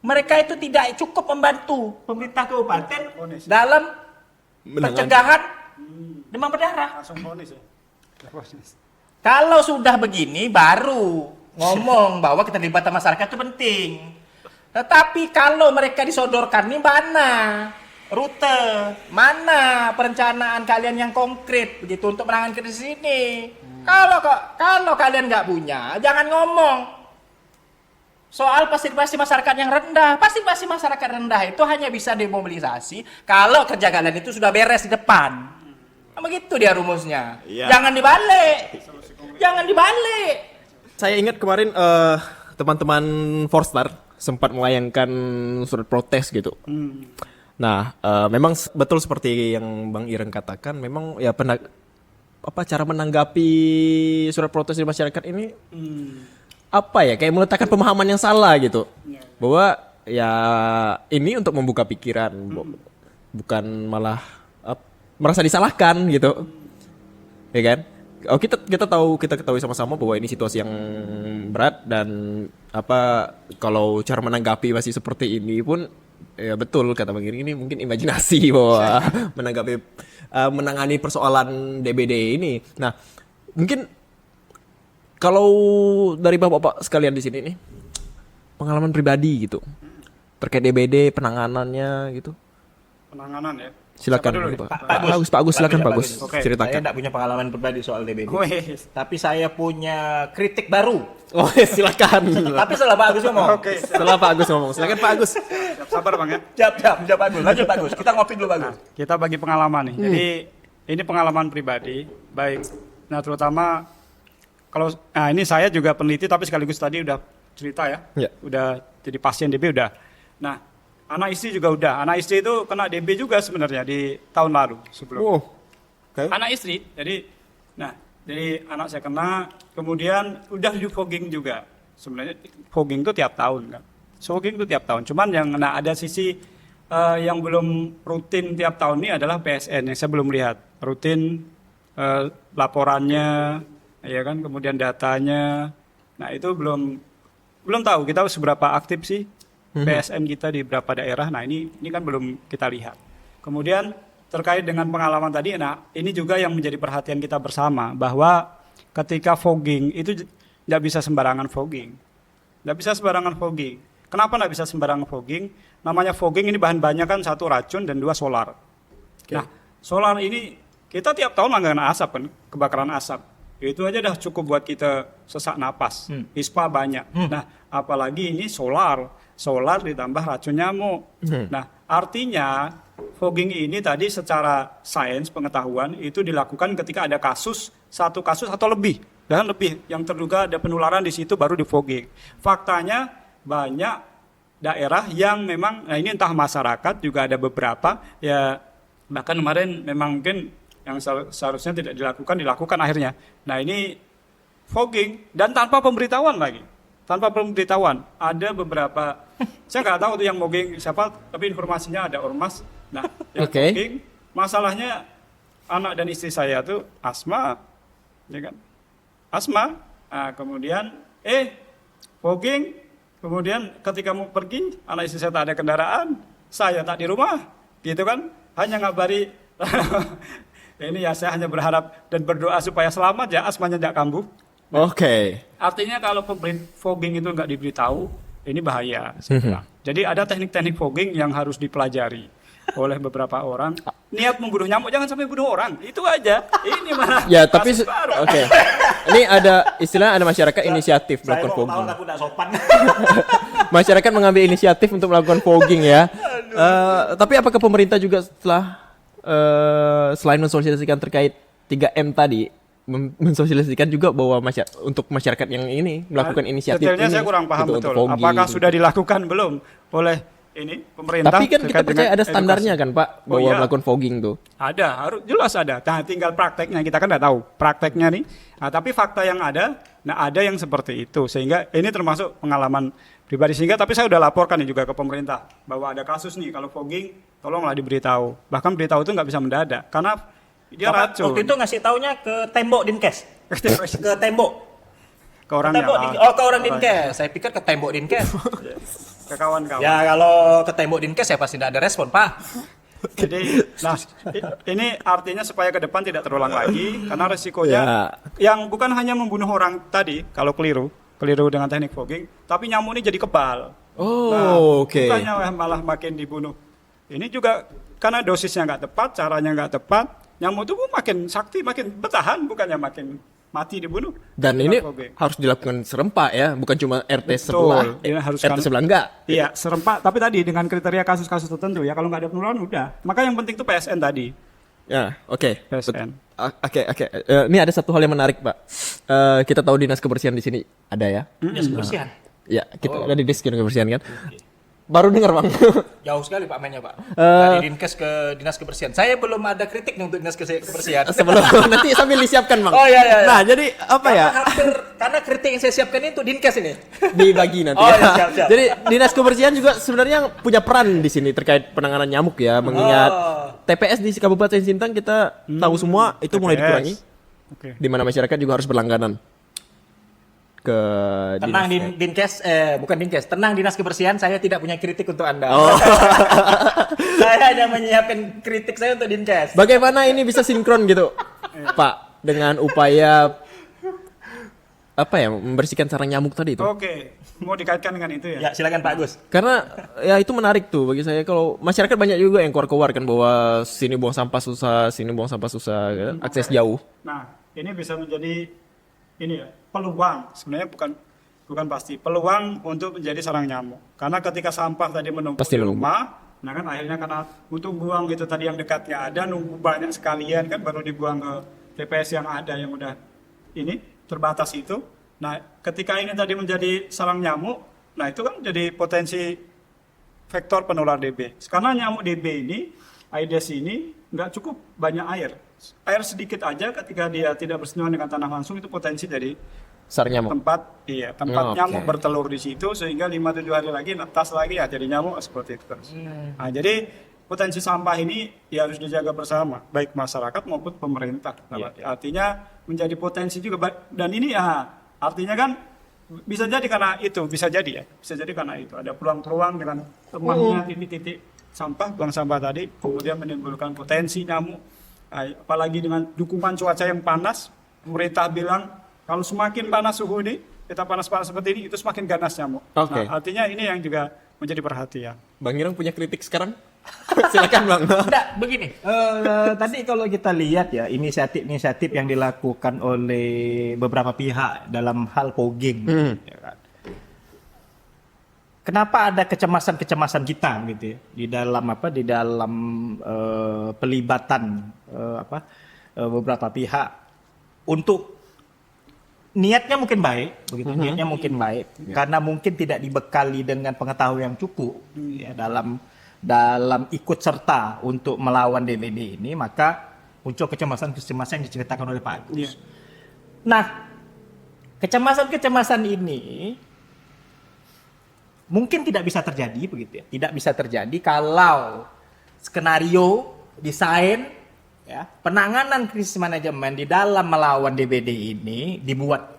Mereka itu tidak cukup membantu pemerintah kabupaten dalam pencegahan demam berdarah. Langsung vonis ya. Vonis. Kalau sudah begini baru ngomong bahwa keterlibatan masyarakat itu penting. Tetapi kalau mereka disodorkan nih mana rute, mana perencanaan kalian yang konkret begitu untuk menangani krisis ini. Kalau kalian nggak punya, jangan ngomong soal partisipasi masyarakat yang rendah. Partisipasi masyarakat rendah itu hanya bisa demobilisasi kalau kerja kalian itu sudah beres di depan. Begitu dia rumusnya. Jangan dibalik. Jangan dibalik. Saya ingat kemarin teman-teman Forstar sempat melayangkan surat protes gitu. Nah, memang betul seperti yang Bang Ireng katakan, memang ya cara menanggapi surat protes di masyarakat ini kayak meletakkan pemahaman yang salah gitu. Bahwa ya ini untuk membuka pikiran, bukan malah merasa disalahkan gitu. Ya kan? Kita ketahui sama-sama bahwa ini situasi yang berat dan kalau cara menanggapi masih seperti ini pun ya betul kata Bang Giring, ini mungkin imajinasi bahwa menangani persoalan DBD ini. Nah, mungkin kalau dari Bapak-bapak sekalian di sini nih pengalaman pribadi gitu terkait DBD penanganannya gitu. Penanganan ya. Silakan Pak Pak Agus silakan Pak Agus Oke. Saya ceritakan. tidak punya pengalaman pribadi soal DBD. Wes. Tapi saya punya kritik baru. Oh, silakan. Tapi setelah Pak Agus ngomong. Oke. Setelah Pak Agus ngomong, silakan Pak Agus. Sabar Bang ya. Jawab Pak Agus. Lanjut Pak Agus. Kita ngopi dulu Pak Agus. Kita bagi pengalaman nih. Jadi ini pengalaman pribadi, baik. Nah, terutama ini saya juga peneliti tapi sekaligus tadi udah cerita ya. Ya. Udah jadi pasien DB udah. Nah, anak istri juga udah. Anak istri itu kena DB juga sebenarnya di tahun lalu sebelum. Oh. Anak istri. Jadi anak saya kena, kemudian udah di fogging juga. Sebenarnya fogging itu tiap tahun kan. Fogging itu tiap tahun. Cuman ada sisi yang belum rutin tiap tahun ini adalah PSN yang saya belum lihat. Rutin laporannya, ya kan, kemudian datanya. Nah, itu belum tahu kita seberapa aktif sih PSN kita di beberapa daerah. Nah, ini kan belum kita lihat. Kemudian terkait dengan pengalaman tadi, nah ini juga yang menjadi perhatian kita bersama bahwa ketika fogging itu nggak bisa sembarangan fogging. Nggak bisa sembarangan fogging. Kenapa nggak bisa sembarangan fogging? Namanya fogging ini bahan-bahannya kan 1 racun dan 2 solar. Nah, solar ini kita tiap tahun langganan asap kan, kebakaran asap. Itu aja dah cukup buat kita sesak napas. ISPA banyak. Nah, apalagi ini solar ditambah racun nyamuk. Nah, artinya fogging ini tadi secara sains pengetahuan itu dilakukan ketika ada satu kasus atau lebih yang terduga ada penularan di situ baru di fogging. Faktanya banyak daerah yang memang, nah ini entah masyarakat juga ada beberapa ya, bahkan kemarin memang mungkin yang seharusnya tidak dilakukan akhirnya. Nah, ini fogging dan tanpa pemberitahuan lagi. Tanpa pemberitahuan. Ada beberapa, saya nggak tahu tuh yang fogging siapa, tapi informasinya ada ormas. Nah, yang fogging, masalahnya anak dan istri saya tuh asma, ya kan? Asma. Nah, kemudian fogging, kemudian ketika mau pergi, anak istri saya tak ada kendaraan, saya tak di rumah, gitu kan? Hanya ngabari. Ini ya saya hanya berharap dan berdoa supaya selamat ya, asmanya tidak kambuh. Oke. Artinya kalau fogging itu nggak diberitahu, ini bahaya. Jadi ada teknik-teknik fogging yang harus dipelajari oleh beberapa orang. Niat membunuh nyamuk jangan sampai bunuh orang, itu aja. Ini malah. Ya tapi oke. Ini ada masyarakat inisiatif melakukan fogging. Aku tidak sopan. Masyarakat mengambil inisiatif untuk melakukan fogging ya. Tapi apakah pemerintah juga setelah selain mensosialisasikan terkait 3M tadi, mensosialisasikan juga bahwa untuk masyarakat yang ini melakukan inisiatif detailnya ini? Saya kurang paham untuk betul. Apakah sudah dilakukan belum oleh ini pemerintah. Tapi kan kita terkait percaya dengan ada standarnya edukasi. kan Pak bahwa iya. melakukan fogging tuh. Ada, harus jelas ada. Nah, tinggal prakteknya kita kan nggak tahu prakteknya nih. Nah, tapi fakta yang ada, nah ada yang seperti itu. Sehingga ini termasuk pengalaman pribadi. Sehingga tapi saya udah laporkan nih juga ke pemerintah bahwa ada kasus nih kalau fogging, tolonglah diberitahu. Bahkan beritahu itu nggak bisa mendadak karena dia racun. Waktu itu ngasih taunya ke tembok Dinkes. Ke tembok. ke orangnya. Tembok ke orang Dinkes. Saya pikir ke tembok Dinkes. Ke kawan-kawan. Ya kalau ke tembok Dinkes ya pasti tidak ada respon, Pak. Jadi, nah ini artinya supaya ke depan tidak terulang lagi karena resikonya Ya. yang bukan hanya membunuh orang tadi kalau keliru dengan teknik fogging, tapi nyamuk ini jadi kebal. Oh, oke. Bukannya malah makin dibunuh. Ini juga karena dosisnya nggak tepat, caranya nggak tepat, nyamuk itu makin sakti, makin bertahan, bukannya makin mati dibunuh. Dan Dengan ini fogging. harus dilakukan serempak ya, bukan cuma RT Betul, sebelah. ini harus RT kan- sebelah enggak. Iya, serempak. Tapi tadi dengan kriteria kasus-kasus tertentu ya. Kalau nggak ada penularan udah. Maka yang penting itu PSN tadi. Ya, oke. PSN. Oke. Ini ada satu hal yang menarik, Pak. Kita tahu dinas kebersihan di sini ada ya. Dinas kebersihan. Ya, kita ada di dinas kebersihan kan. Baru dengar, Bang. Jauh sekali Pak mainnya, Pak. Dari Dinkes ke Dinas Kebersihan. Saya belum ada kritik nih untuk Dinas Kebersihan. Sebelum nanti sambil disiapkan, Bang. Oh, iya. Nah, jadi apa ya? Karena kritik yang saya siapkan itu Dinkes ini. Dibagi nanti. Oh, ya. iya, siap. Jadi dinas kebersihan juga sebenarnya punya peran di sini terkait penanganan nyamuk ya, mengingat TPS di Kabupaten Sintang kita tahu semua itu mulai TPS. dikurangi, Oke. di mana masyarakat juga harus berlangganan ke Tenang dinas. Dinkes, bukan Dinkes. Tenang Dinas Kebersihan, saya tidak punya kritik untuk Anda. Oh. Saya hanya menyiapkan kritik saya untuk Dinkes. Bagaimana ini bisa sinkron gitu, Pak, dengan upaya apa ya, membersihkan sarang nyamuk tadi itu? Oke, mau dikaitkan dengan itu ya? Ya, silakan Pak Agus. Karena ya itu menarik tuh bagi saya, kalau masyarakat banyak juga yang keluar kan bahwa sini buang sampah susah, sini buang sampah susah, kan? Akses jauh. Nah, ini bisa menjadi ini ya, peluang. Sebenarnya bukan pasti peluang untuk menjadi sarang nyamuk. Karena ketika sampah tadi menumpuk Pasti di menumpuk. rumah, nah kan akhirnya karena untuk buang gitu tadi yang dekatnya ada, nunggu banyak sekalian kan baru dibuang ke TPS yang ada yang udah ini terbatas itu. Nah, ketika ini tadi menjadi sarang nyamuk, nah itu kan jadi potensi vektor penular DB. Karena nyamuk DB ini, Aedes ini nggak cukup banyak air. Air sedikit aja ketika dia tidak bersentuhan dengan tanah langsung itu potensi dari Sarang nyamuk. tempat Oh, oke. nyamuk bertelur di situ sehingga 5-7 hari lagi netas lagi ya jadi nyamuk seperti itu terus. Nah, jadi potensi sampah ini ya harus dijaga bersama baik masyarakat maupun pemerintah. Artinya menjadi potensi juga dan ini ya artinya kan bisa jadi karena itu, bisa jadi karena itu ada peluang-peluang dengan lemahnya titik-titik sampah, buang sampah tadi kemudian menimbulkan potensi nyamuk. Apalagi dengan dukungan cuaca yang panas, pemerintah bilang kalau semakin panas suhu ini, kita panas-panas seperti ini, itu semakin ganas nyamuk. Oke. Nah, artinya ini yang juga menjadi perhatian. Bang Irang punya kritik sekarang? Silakan, Bang. Enggak, begini. Tadi kalau kita lihat ya inisiatif-inisiatif yang dilakukan oleh beberapa pihak dalam hal fogging, ya kan. Kenapa ada kecemasan-kecemasan kita gitu ya di dalam pelibatan beberapa pihak untuk niatnya mungkin baik begitu, niatnya mungkin baik karena mungkin tidak dibekali dengan pengetahuan yang cukup ya dalam ikut serta untuk melawan DBD ini, maka muncul kecemasan-kecemasan yang diceritakan oleh Pak Agus. Nah, kecemasan-kecemasan ini mungkin tidak bisa terjadi begitu ya. Tidak bisa terjadi kalau skenario desain ya, penanganan krisis manajemen di dalam melawan DBD ini dibuat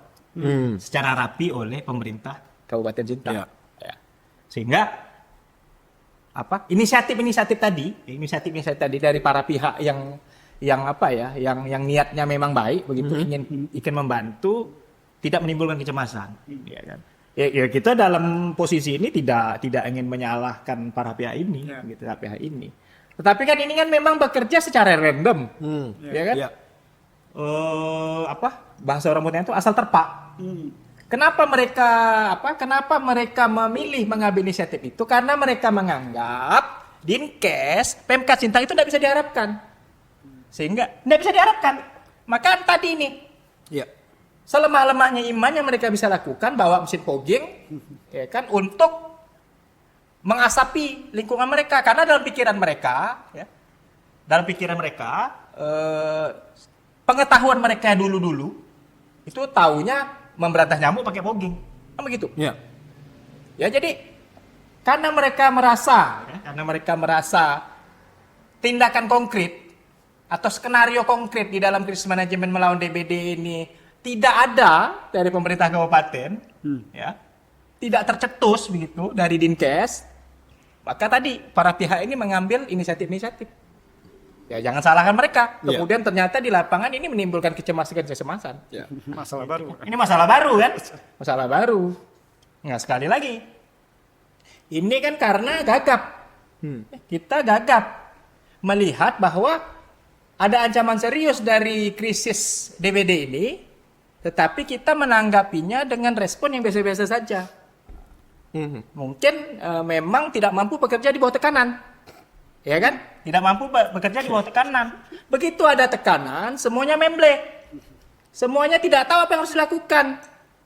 secara rapi oleh pemerintah Kabupaten Sintang. Ya. Sehingga inisiatif-inisiatif tadi dari para pihak yang niatnya memang baik begitu, ingin membantu, tidak menimbulkan kecemasan, ya kan. Ya kita dalam posisi ini tidak ingin menyalahkan para pihak ini, gitu, pihak ini. Tetapi kan ini kan memang bekerja secara random, ya kan? Ya. Bahasa orang Mutiara itu asal terpak. Kenapa mereka memilih mengambil inisiatif itu? Karena mereka menganggap Dinkes, Pemkat Sintang itu tidak bisa diharapkan, sehingga tidak bisa diharapkan. Maka tadi ini. Ya. Selemah-lemahnya iman yang mereka bisa lakukan bawa mesin fogging ya kan untuk mengasapi lingkungan mereka karena dalam pikiran mereka pengetahuan mereka dulu itu taunya memberantas nyamuk pakai fogging, kan begitu. Ya. Ya jadi karena mereka merasa tindakan konkret atau skenario konkret di dalam krisis manajemen melawan DBD ini tidak ada dari pemerintah kabupaten, ya, tidak tercetus begitu dari Dinkes, maka tadi para pihak ini mengambil inisiatif. Ya jangan salahkan mereka. Iya. Kemudian ternyata di lapangan ini menimbulkan kecemasan. Ya. Masalah baru. Ini masalah baru kan? Masalah baru. Nah sekali lagi, ini kan karena gagap. Kita gagap melihat bahwa ada ancaman serius dari krisis DBD ini, tetapi kita menanggapinya dengan respon yang biasa-biasa saja. Mungkin memang tidak mampu bekerja di bawah tekanan. Ya kan? Tidak mampu bekerja di bawah tekanan. Begitu ada tekanan, semuanya memble. Semuanya tidak tahu apa yang harus dilakukan.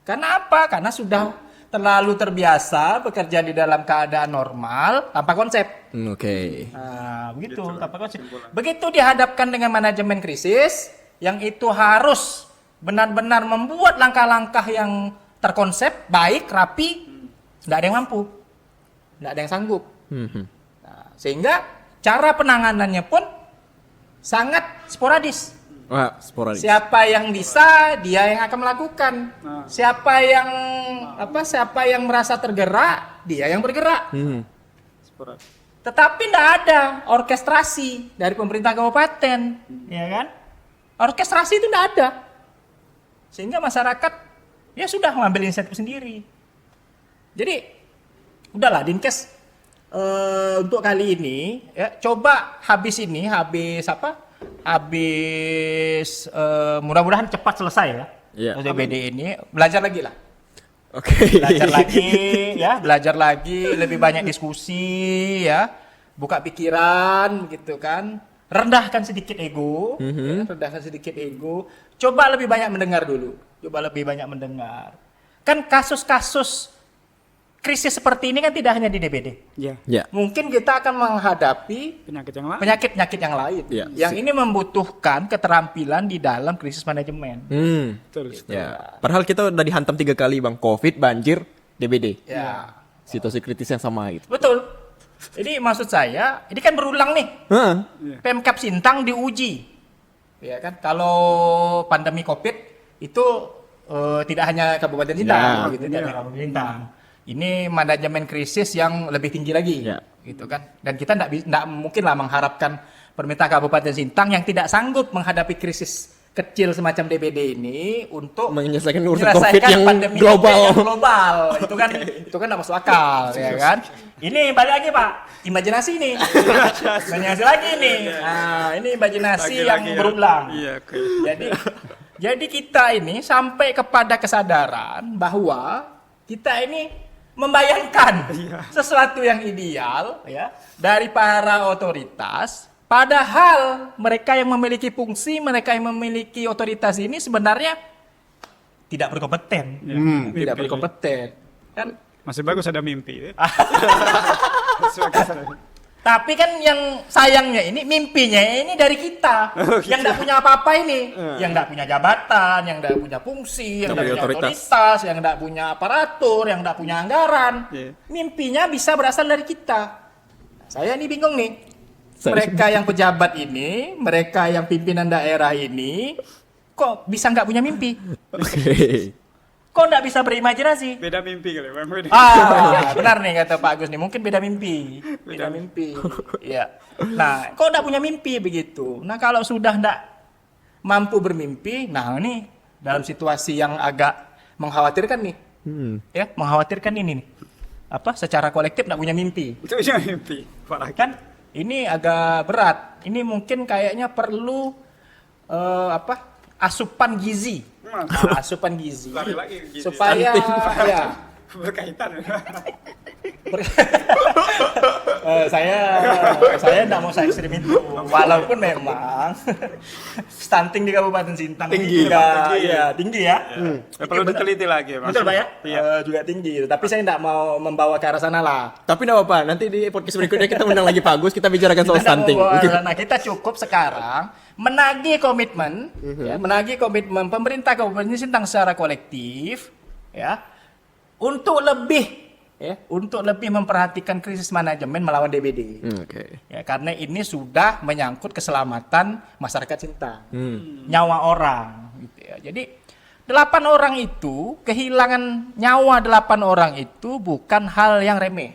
Karena apa? Karena sudah terlalu terbiasa bekerja di dalam keadaan normal tanpa konsep. Oke. Nah, begitu, tanpa konsep. Begitu dihadapkan dengan manajemen krisis, yang itu harus benar-benar membuat langkah-langkah yang terkonsep, baik, rapi, nggak ada yang mampu. Nggak ada yang sanggup. Nah, sehingga cara penanganannya pun sangat sporadis. Wah, sporadis. Siapa yang bisa, dia yang akan melakukan. Siapa yang merasa tergerak, dia yang bergerak. Tetapi tidak ada orkestrasi dari pemerintah kabupaten, ya kan? Orkestrasi itu tidak ada. Sehingga masyarakat ya sudah mengambil inisiatif sendiri. Jadi udahlah Dinkes untuk kali ini ya coba habis mudah-mudahan cepat selesai ya. Iya. DBD ini belajar lagi lah. Oke. Belajar lagi, lebih banyak diskusi ya, buka pikiran gitu kan, rendahkan sedikit ego, coba lebih banyak mendengar dulu, kan kasus-kasus krisis seperti ini kan tidak hanya di DBD. Ya. Ya. Mungkin kita akan menghadapi Penyakit yang lain. penyakit-penyakit yang lain Ya. yang ini membutuhkan keterampilan di dalam krisis manajemen. Betul. Ya. Padahal kita udah dihantam 3 kali bang, COVID, banjir, DBD. Ya. Situasi kritis yang sama gitu. Betul. Jadi maksud saya, ini kan berulang nih. Pemkab Sintang diuji. Ya kan, kalau pandemi Covid itu tidak hanya Kabupaten Sintang, Ya. gitu, tidak hanya Kabupaten Sintang. Ini manajemen krisis yang lebih tinggi lagi, Ya. gitu kan. Dan kita tidak mungkin lah mengharapkan pemerintah Kabupaten Sintang yang tidak sanggup menghadapi krisis kecil semacam DBD ini untuk Menyelesaikan urusan COVID yang pandemi global. yang global. Itu kan tidak masuk akal, ya kan. Ini balik lagi Pak, imajinasi nih. Imajinasi lagi nih. Nah, ini imajinasi yang berulang. Iya, oke. Jadi kita ini sampai kepada kesadaran bahwa kita ini membayangkan sesuatu yang ideal ya dari para otoritas, padahal mereka yang memiliki fungsi, mereka yang memiliki otoritas ini sebenarnya tidak berkompeten. Tidak berkompeten. Kan Masih bagus ada mimpi. Ya. tapi kan yang sayangnya ini mimpinya ini dari kita yang tidak punya apa-apa ini, yang tidak punya jabatan, yang tidak punya fungsi, yang tidak punya otoritas, yang tidak punya aparatur, yang tidak punya anggaran. Mimpinya bisa berasal dari kita. Saya ini bingung nih. Mereka yang pejabat ini, mereka yang pimpinan daerah ini, kok bisa nggak punya mimpi? Oke. Kok nggak bisa berimajinasi? Beda mimpi kali. Benar nih kata Pak Agus nih, mungkin beda mimpi. Beda mimpi. Iya. Nah, kok nggak punya mimpi begitu? Nah, kalau sudah nggak mampu bermimpi, nah ini dalam situasi yang agak mengkhawatirkan nih. Ya, mengkhawatirkan ini nih. Secara kolektif nggak punya mimpi. Itu aja mimpi. Parah. Kan ini agak berat. Ini mungkin kayaknya perlu asupan gizi. Asupan gizi Lagi-lagi gizi. supaya ya Berkaitan. Saya tidak mau se ekstrim itu, walaupun memang stunting di Kabupaten Sintang Tinggi. juga tinggi ya. Ya, perlu diteliti lagi, Mas. Betul Pak ya? Iya. Juga tinggi, tapi saya tidak mau membawa ke arah sana lah. Tapi enggak apa-apa, nanti di podcast berikutnya kita undang lagi Pak Agus, kita bicarakan soal Kita tidak stunting. mau bawa ke sana. Kita cukup sekarang menagih komitmen, ya, menagih komitmen pemerintah Kabupaten Sintang secara kolektif, ya, untuk lebih memperhatikan krisis manajemen melawan DBD. Oke. Ya, karena ini sudah menyangkut keselamatan masyarakat Sintang, nyawa orang. Gitu ya. Jadi 8 orang itu, kehilangan nyawa 8 orang itu bukan hal yang remeh.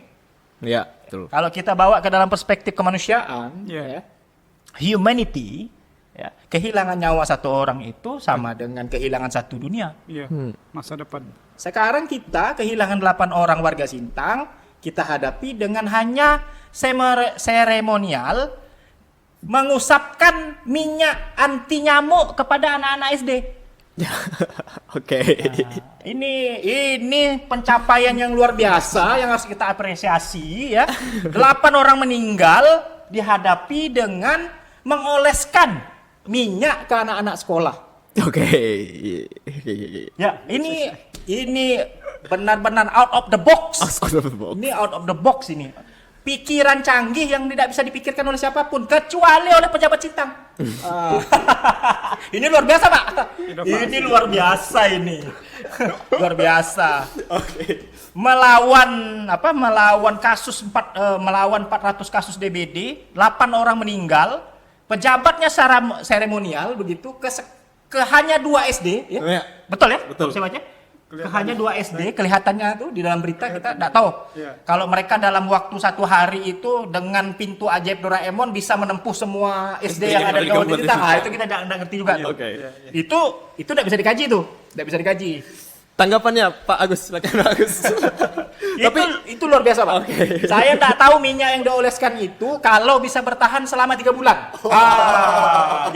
Ya, betul. Kalau kita bawa ke dalam perspektif kemanusiaan, Iya. ya, humanity, ya, kehilangan nyawa satu orang itu sama dengan kehilangan satu dunia. Iya. Masa depan. Sekarang kita kehilangan 8 orang warga Sintang, kita hadapi dengan hanya seremonial mengusapkan minyak anti nyamuk kepada anak-anak SD. Oke. Ini pencapaian yang luar biasa yang harus kita apresiasi ya. 8 orang meninggal dihadapi dengan mengoleskan minyak ke anak-anak sekolah. Oke. Ya, ini benar-benar out of the box. Ini out of the box ini. Pikiran canggih yang tidak bisa dipikirkan oleh siapapun kecuali oleh pejabat Sintang. Ini luar biasa, Pak. Ini luar biasa ini. Luar biasa. Melawan kasus melawan 400 kasus DBD, 8 orang meninggal, pejabatnya secara seremonial begitu ke hanya 2 SD ya. Ya. Betul ya? Betul. Saya baca. Ke hanya 2 SD kelihatannya tuh di dalam berita kita tidak tahu. Iya. Kalau mereka dalam waktu 1 hari itu dengan pintu ajaib Doraemon bisa menempuh semua SD yang ada di Kabupaten Sintang. Itu kita tidak ngerti juga tuh. Oke. Itu tidak bisa dikaji tuh. Tidak bisa dikaji. Tanggapannya Pak Agus, silakan Pak Agus. Itu luar biasa, Pak. Saya tidak tahu minyak yang dioleskan itu kalau bisa bertahan selama 3 bulan.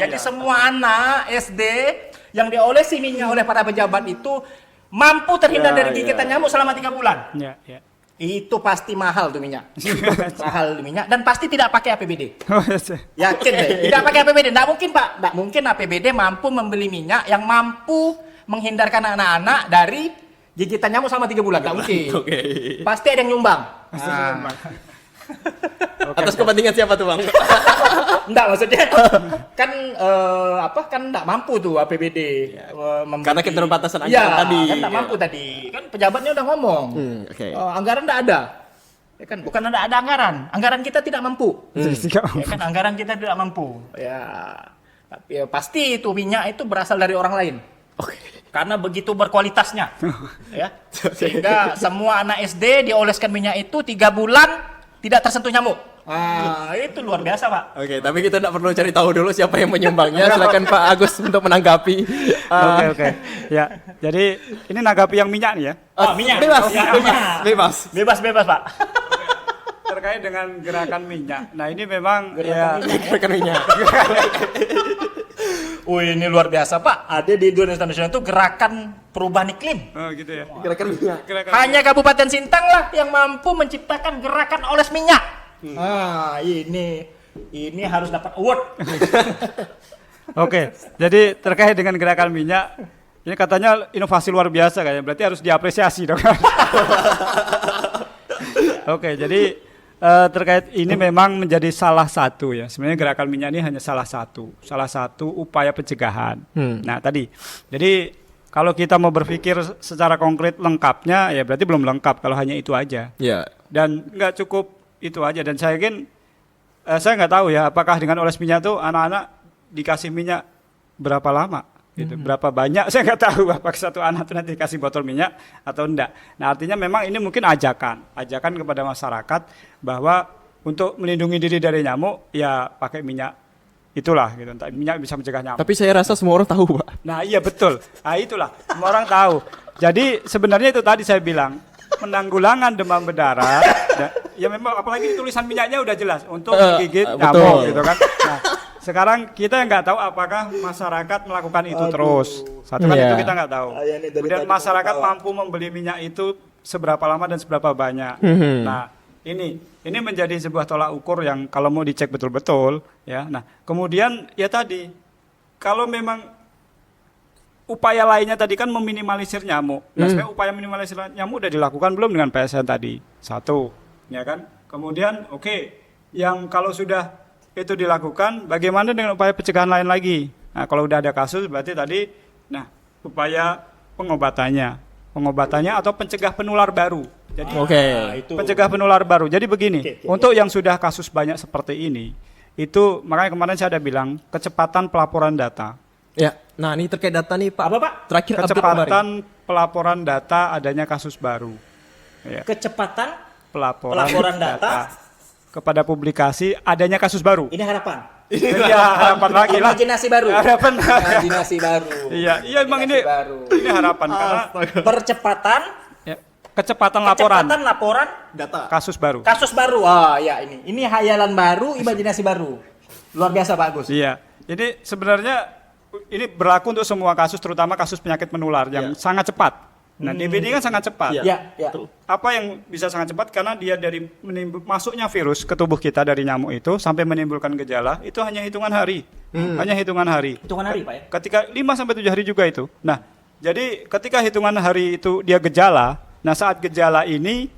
Jadi semua anak SD yang diolesi minyak oleh para pejabat itu mampu terhindar dari gigitan nyamuk selama 3 bulan. Ya, ya. Itu pasti mahal tuh minyak. Mahal tuh minyak dan pasti tidak pakai APBD. Yakin deh. Tidak pakai APBD. Tidak mungkin, Pak. Tidak mungkin APBD mampu membeli minyak yang mampu menghindarkan anak-anak dari gigitan nyamuk selama 3 bulan. Tidak mungkin. Pasti ada yang nyumbang. Atas kepentingan siapa tuh, Bang? Enggak, maksudnya kan enggak mampu tuh APBD Karena keterbatasan Iya, anggaran tadi. kan enggak mampu tadi. Kan pejabatnya udah ngomong. Anggaran enggak ada. Ya kan bukan ada anggaran. Anggaran kita tidak mampu. Ya kan anggaran kita tidak mampu. Ya. Tapi ya, pasti itu minyak itu berasal dari orang lain. Karena begitu berkualitasnya. Ya. Sehingga semua anak SD dioleskan minyak itu 3 bulan tidak tersentuh nyamuk. Itu luar biasa, Pak. Oke, tapi kita tidak perlu cari tahu dulu siapa yang menyumbangnya. Silakan Pak Agus untuk menanggapi. Oke. Ya, jadi ini nanggapi yang minyak nih ya. Minyak. Bebas, Ya, bebas. Bebas, Pak. Terkait dengan gerakan minyak. Nah, ini memang Gerakan minyak. Ini luar biasa, Pak. Ada di Indonesia Nasional itu gerakan perubahan iklim. gitu ya. Gerakan minyak. Hanya Kabupaten Sintang lah yang mampu menciptakan gerakan oles minyak. Ini harus dapat award. Oke, jadi terkait dengan gerakan minyak, ini katanya inovasi luar biasa kayaknya, berarti harus diapresiasi dong. Oke, jadi terkait ini memang menjadi salah satu ya. Sebenarnya gerakan minyak ini hanya salah satu upaya pencegahan. Nah tadi, jadi kalau kita mau berpikir secara konkret lengkapnya, ya berarti belum lengkap kalau hanya itu aja. Ya. Dan nggak cukup itu aja. Dan saya yakin, saya nggak tahu ya, apakah dengan oles minyak itu anak-anak dikasih minyak berapa lama? Gitu. Berapa banyak saya nggak tahu apakah satu anak itu nanti dikasih botol minyak atau enggak. Nah artinya memang ini mungkin ajakan kepada masyarakat bahwa untuk melindungi diri dari nyamuk ya pakai minyak itulah gitu. Entah minyak bisa mencegah nyamuk. Tapi saya rasa semua orang tahu, Pak. Nah iya betul. Nah itulah semua orang tahu. Jadi sebenarnya itu tadi saya bilang penanggulangan demam berdarah ya memang apalagi tulisan minyaknya udah jelas untuk menggigit nyamuk gitu kan. Nah, sekarang kita nggak tahu apakah masyarakat melakukan itu terus. Satu kan itu kita nggak tahu. Kemudian masyarakat mampu membeli minyak itu seberapa lama dan seberapa banyak. Nah, ini menjadi sebuah tolak ukur yang kalau mau dicek betul-betul ya. Nah, kemudian ya tadi kalau memang upaya lainnya tadi kan meminimalisir nyamuk. Nah, sebenarnya upaya minimalisir nyamuk udah dilakukan belum dengan PSN tadi? Satu, ya kan? Kemudian yang kalau sudah itu dilakukan, bagaimana dengan upaya pencegahan lain lagi? Nah, kalau udah ada kasus berarti tadi upaya pengobatannya atau pencegah penular baru. Jadi pencegah penular baru. Jadi begini, untuk yang sudah kasus banyak seperti ini, itu makanya kemarin saya ada bilang kecepatan pelaporan data. Ya, nah ini terkait data nih Pak. Apa Pak? Terakhir update Kecepatan kemarin. pelaporan data adanya kasus baru. Ya. Kecepatan Pelaporan data kepada publikasi adanya kasus baru. ini harapan. Iya, harapan lagi lah. Imajinasi baru. Harapan. Imajinasi baru. Iya emang ini harapan karena Percepatan ya, kecepatan laporan Data. kasus baru. kasus baru. Ya ini hayalan baru, imajinasi baru. Luar biasa Pak Agus. Iya. Jadi sebenarnya ini berlaku untuk semua kasus, terutama kasus penyakit menular yang sangat cepat. Nah, DBD kan sangat cepat. Ya. Apa yang bisa sangat cepat? Karena dia dari masuknya virus ke tubuh kita dari nyamuk itu sampai menimbulkan gejala itu hanya hitungan hari. Hanya hitungan hari. Hitungan hari Pak ya. Ketika 5 sampai 7 hari juga itu. Nah, jadi ketika hitungan hari itu dia gejala, nah saat gejala ini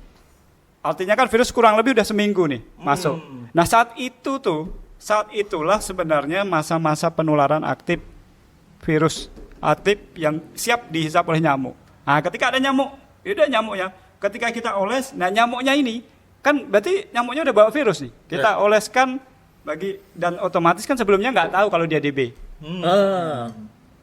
artinya kan virus kurang lebih udah seminggu nih masuk. Nah, saat itulah sebenarnya masa-masa penularan aktif virus aktif yang siap dihisap oleh nyamuk. Nah, ketika ada nyamuk, udah nyamuknya. Ketika kita oles, nah nyamuknya ini kan berarti nyamuknya udah bawa virus nih. Kita oleskan dan otomatis kan sebelumnya nggak tahu kalau dia DB.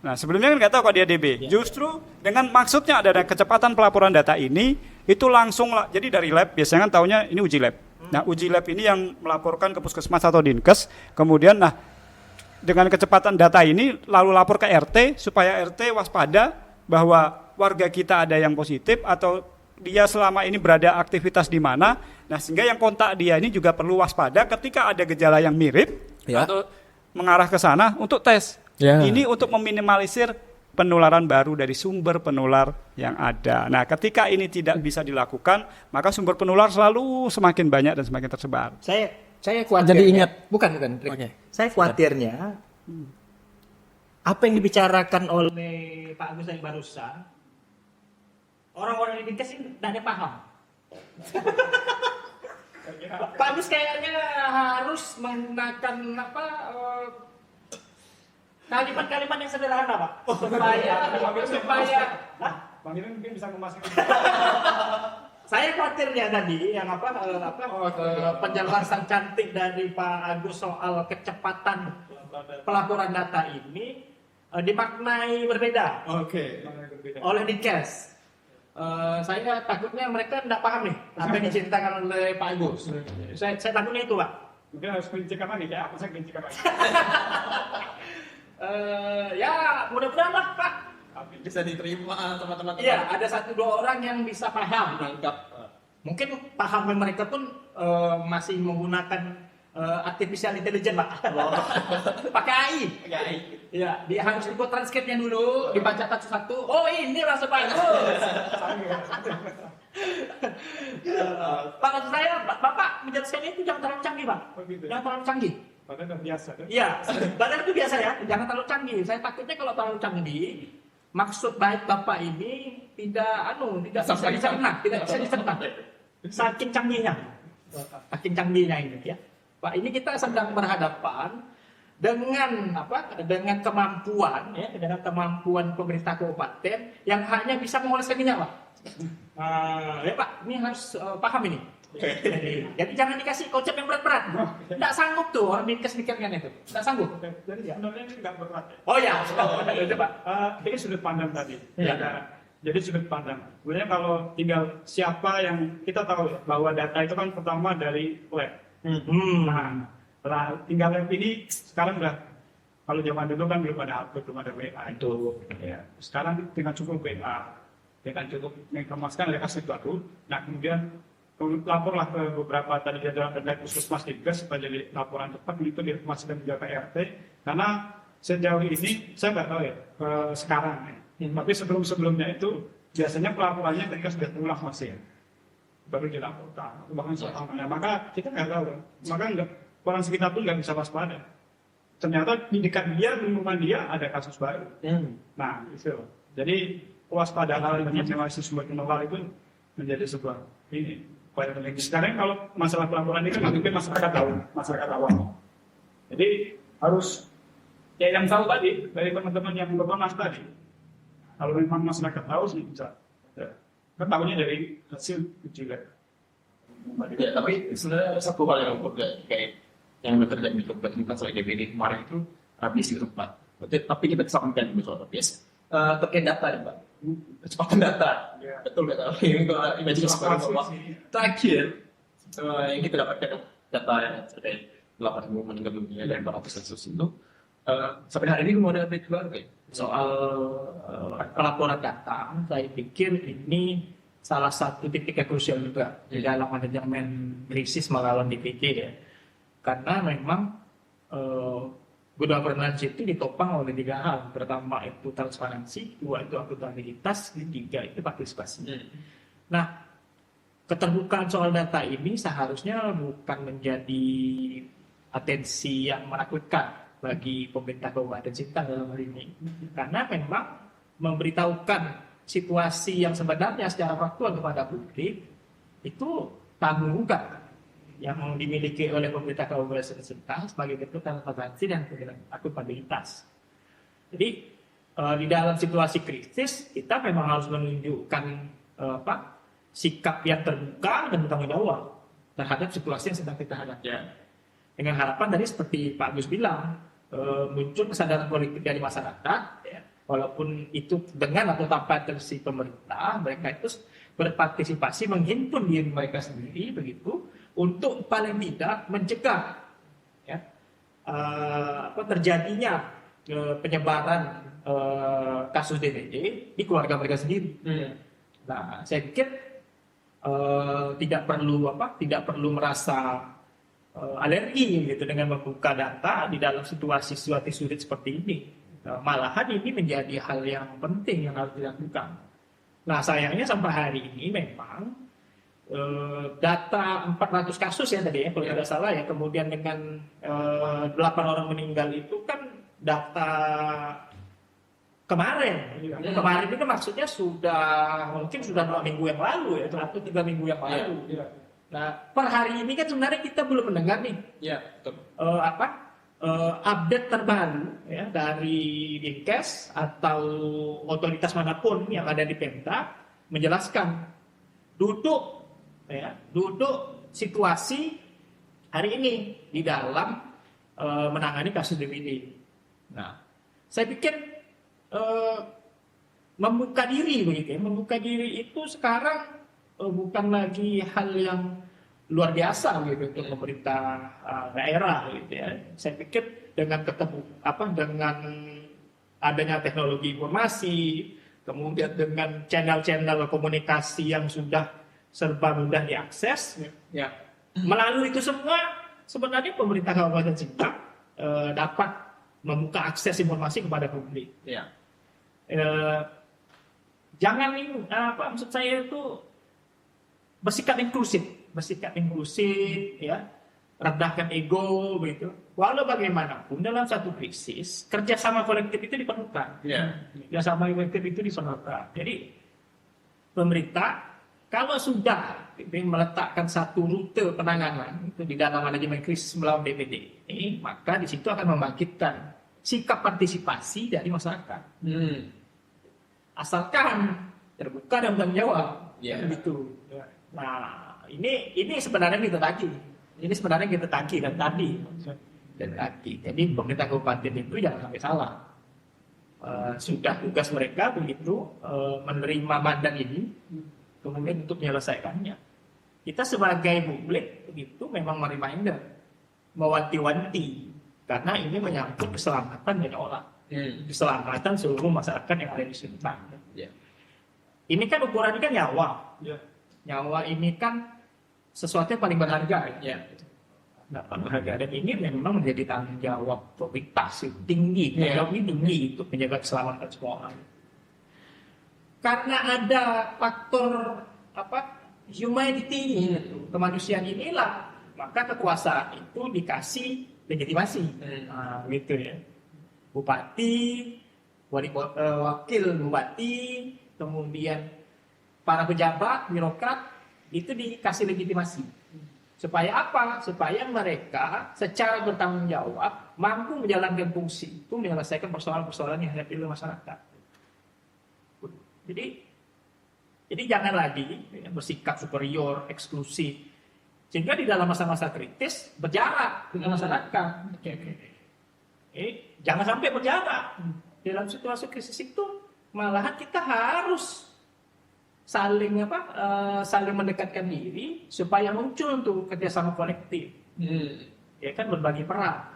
Nah, sebelumnya kan nggak tahu kalau dia DB. Justru dengan maksudnya ada kecepatan pelaporan data ini, itu langsung jadi dari lab biasanya kan taunya ini uji lab. Nah, uji lab ini yang melaporkan ke puskesmas atau dinkes, kemudian dengan kecepatan data ini lalu lapor ke RT supaya RT waspada bahwa warga kita ada yang positif atau dia selama ini berada aktivitas di mana. Nah, sehingga yang kontak dia ini juga perlu waspada ketika ada gejala yang mirip atau mengarah ke sana untuk tes. Ini untuk meminimalisir penularan baru dari sumber penular yang ada. Nah, ketika ini tidak bisa dilakukan, maka sumber penular selalu semakin banyak dan semakin tersebar. Saya khawatirnya. Jadi ingat. Bukan. Saya khawatirnya apa yang dibicarakan oleh Pak Agus tadi barusan, orang-orang di Dinkes ini tidak ada paham. Pak Agus kayaknya harus menggunakan kalimat-kalimat yang sederhana Pak, supaya Bang Irin mungkin bisa memastikan. saya khawatirnya tadi yang penjelasan cantik dari Pak Agus soal kecepatan pelaporan data ini dimaknai berbeda oleh Dinkes. Saya takutnya mereka tidak paham nih apa yang diceritakan oleh Pak Agus. Saya takutnya itu Pak. Mungkin harus gelincirkan lagi, kayak aku saya gelincirkan lagi. Ya mudah-mudahan lah Pak. Bisa diterima teman-teman. Iya, ada 1-2 orang yang bisa paham menangkap. Mungkin paham mereka pun masih menggunakan artificial intelligence Pak. Pakai AI. Iya, dia harus ikut transkripnya dulu, dibaca satu-satu. Oh, ini rasa Pak Agus. Pak, maksud saya, Bapak menjelaskan itu jangan terlalu canggih Pak. Jangan terlalu canggih. Padahal biasa. Iya, padahal itu biasa ya, jangan terlalu canggih. Saya takutnya kalau terlalu canggih, maksud baik Bapak ini tidak bisa dicerna, tidak bisa dicerna. Saking canggihnya ini ya. Pak, ini kita sedang berhadapan dengan kemampuan pemerintah kabupaten yang hanya bisa mengoleskan minyak Pak. Ya Pak, ini harus paham ini. Jadi jangan dikasih konsep yang berat-berat. Tidak sanggup tuh orang Dinkes mikirkan itu. Tidak sanggup. Jadi sebenarnya ini nggak berat ya. Oh ya, coba. Ini sudut pandang tadi. Iya. Jadi sudut pandang. Sebenarnya kalau tinggal siapa yang kita tahu ya, bahwa data itu kan pertama dari lab. Nah, tinggal lab ini sekarang udah, kalau zaman dulu kan belum ada HP, belum ada WA itu. Ya. Sekarang dengan cukup WA, dengan cukup menginformasikan ada kasus baru. Nah, kemudian laporlah ke beberapa tadi jajaran terkait puskesmas Dinkes supaya jadi laporan cepat itu diinformasikan juga ke RT. Karena sejauh ini saya nggak tahu ya sekarang ya. Tapi sebelumnya itu biasanya pelaporannya ketika sudah pulang masih ya, baru dilaporkan, bahkan selamanya. Maka kita nggak tahu, maka orang sekitar pun nggak bisa waspada. Ternyata di dekat dia, lingkungan dia ada kasus baru. Nah, itu. Jadi kewaspadaan dengan sumber lokal itu menjadi sebuah ini. Sekarang kalau masalah pelaporan ini kan mungkin masyarakat awam. Jadi harus ya yang tahu tadi dari teman-teman yang berkomas tadi. Kalau memang masyarakat tahu sih bisa. Ya. Kan tahunya dari hasil uji lab. Ya, tapi sebenarnya ada satu hal yang kayak yang terjadi di tempat soal DPD kemarin itu habis di tempat. Tapi kita sampaikan di soal habis terkait data ya Pak. Kecepatan data. Ya. Betul nggak tahu ini kalau imajinasi bahwa terakhir yang kita dapatkan data yang terkait 8.000 meninggal dunia dan 400 kasus itu sampai hari ini belum ada update keluarga Soal pelaporan data, saya pikir ini salah satu titik yang krusial juga di dalam manajemen krisis melawan DPD ya. Karena memang governance itu ditopang oleh 3 hal. Pertama itu transparansi, 2 itu akuntabilitas, 3 itu partisipasi. Nah, keterbukaan soal data ini seharusnya bukan menjadi atensi yang menakutkan bagi pemerintah Kabupaten Sintang dalam hal ini. Karena memang memberitahukan situasi yang sebenarnya secara faktual kepada publik itu tanggung jawab yang dimiliki oleh pemerintah Kabupaten Sintang sebagai bentuk transparansi dan akuntabilitas. Jadi di dalam situasi krisis kita memang harus menunjukkan sikap yang terbuka dan bertanggung jawab terhadap situasi yang sedang kita hadapi. Dengan harapan tadi seperti Pak Gus bilang, muncul kesadaran politik dari masyarakat, ya, walaupun itu dengan atau tanpa intervensi pemerintah, mereka itu berpartisipasi menghimpun diri mereka sendiri begitu untuk paling tidak mencegah ya, terjadinya penyebaran kasus DPD di keluarga mereka sendiri. Nah, saya pikir tidak perlu merasa alergi gitu dengan membuka data di dalam situasi sulit seperti ini. Malahan ini menjadi hal yang penting yang harus dilakukan. Nah, sayangnya sampai hari ini memang data 400 kasus ya tadi ya kalau tidak salah ya, kemudian dengan 8 orang meninggal itu kan data kemarin. Kemarin itu maksudnya mungkin sudah 2 minggu yang lalu ya, atau 3 minggu yang lalu. Nah, per hari ini kan sebenarnya kita belum mendengar nih, update terbaru ya dari Dinkes atau otoritas manapun yang ada di Pemda menjelaskan duduk situasi hari ini di dalam menangani kasus DPD. Nah, saya pikir membuka diri begitu ya, membuka diri itu sekarang bukan lagi hal yang luar biasa gitu untuk pemerintah daerah gitu ya. Saya pikir dengan dengan adanya teknologi informasi, kemudian dengan channel-channel komunikasi yang sudah serba mudah diakses, ya. Melalui itu semua sebenarnya pemerintah Kabupaten Sintang dapat membuka akses informasi kepada publik. Ya. Jangan maksud saya itu bersikap inklusif ya, rendahkan ego begitu. Walau bagaimanapun dalam satu krisis kerjasama kolektif itu diperlukan. Kerjasama kolektif itu diperlukan. Jadi pemerintah kalau sudah meletakkan satu rute penanganan itu di dalam manajemen krisis melawan DPD ini, maka di situ akan membangkitkan sikap partisipasi dari masyarakat. Asalkan terbuka dan bertanggung jawab, begitu. Nah, ini sebenarnya kita tagih dan tadi. Jadi pemerintah kabupaten itu jangan sampai salah. Sudah tugas mereka begitu menerima mandat ini, kemudian untuk menyelesaikannya. Kita sebagai publik begitu memang mereminder, mewanti-wanti, karena ini menyangkut keselamatan banyak orang, keselamatan seluruh masyarakat yang ada di Sintang. Ini kan ukurannya kan nyawa. Nyawa ini kan sesuatu yang paling berharga. Dan ini memang menjadi tanggung jawab pemerintah tinggi untuk menjaga keselamatan semua orang. karena ada faktor humanity itu, kemanusiaan inilah, maka kekuasaan itu dikasih legitimasi. Nah, gitu ya. Bupati, wakil bupati, kemudian para pejabat, birokrat itu dikasih legitimasi. Supaya apa? Supaya mereka secara bertanggung jawab mampu menjalankan fungsi itu, menyelesaikan persoalan-persoalan yang dihadapi oleh masyarakat. Jadi jangan lagi bersikap superior, eksklusif, sehingga di dalam masa-masa kritis berjarak dengan masyarakat. Jangan sampai berjarak. Dalam situasi krisis itu malahan kita harus saling mendekatkan diri supaya muncul tuh kerjasama kolektif. Ya kan, berbagi peran.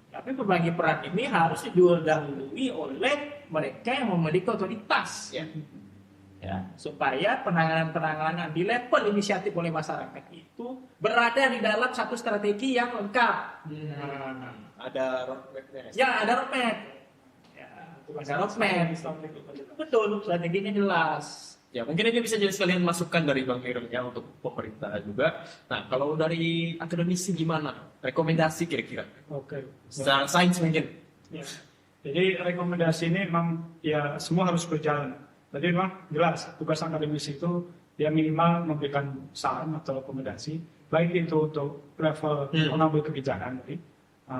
Tapi berbagi peran ini harus didahului oleh mereka yang memiliki otoritas, ya, supaya penanganan di level inisiatif oleh masyarakat itu berada di dalam satu strategi yang lengkap. Ada roadmap-nya. Ya, ada roadmap. Ada roadmap. Betul, strateginya jelas. Ya, mungkin ini bisa jadi sekalian masukan dari Bang Heron ya untuk pemerintah juga. Nah, kalau dari akademisi gimana? Rekomendasi kira-kira? Oke. Secara sains mungkin. Ya. Jadi rekomendasi ini memang ya semua harus berjalan. Jadi memang jelas tugas akademisi itu dia minimal memberikan saran atau rekomendasi, baik itu untuk level pengambil kebijakan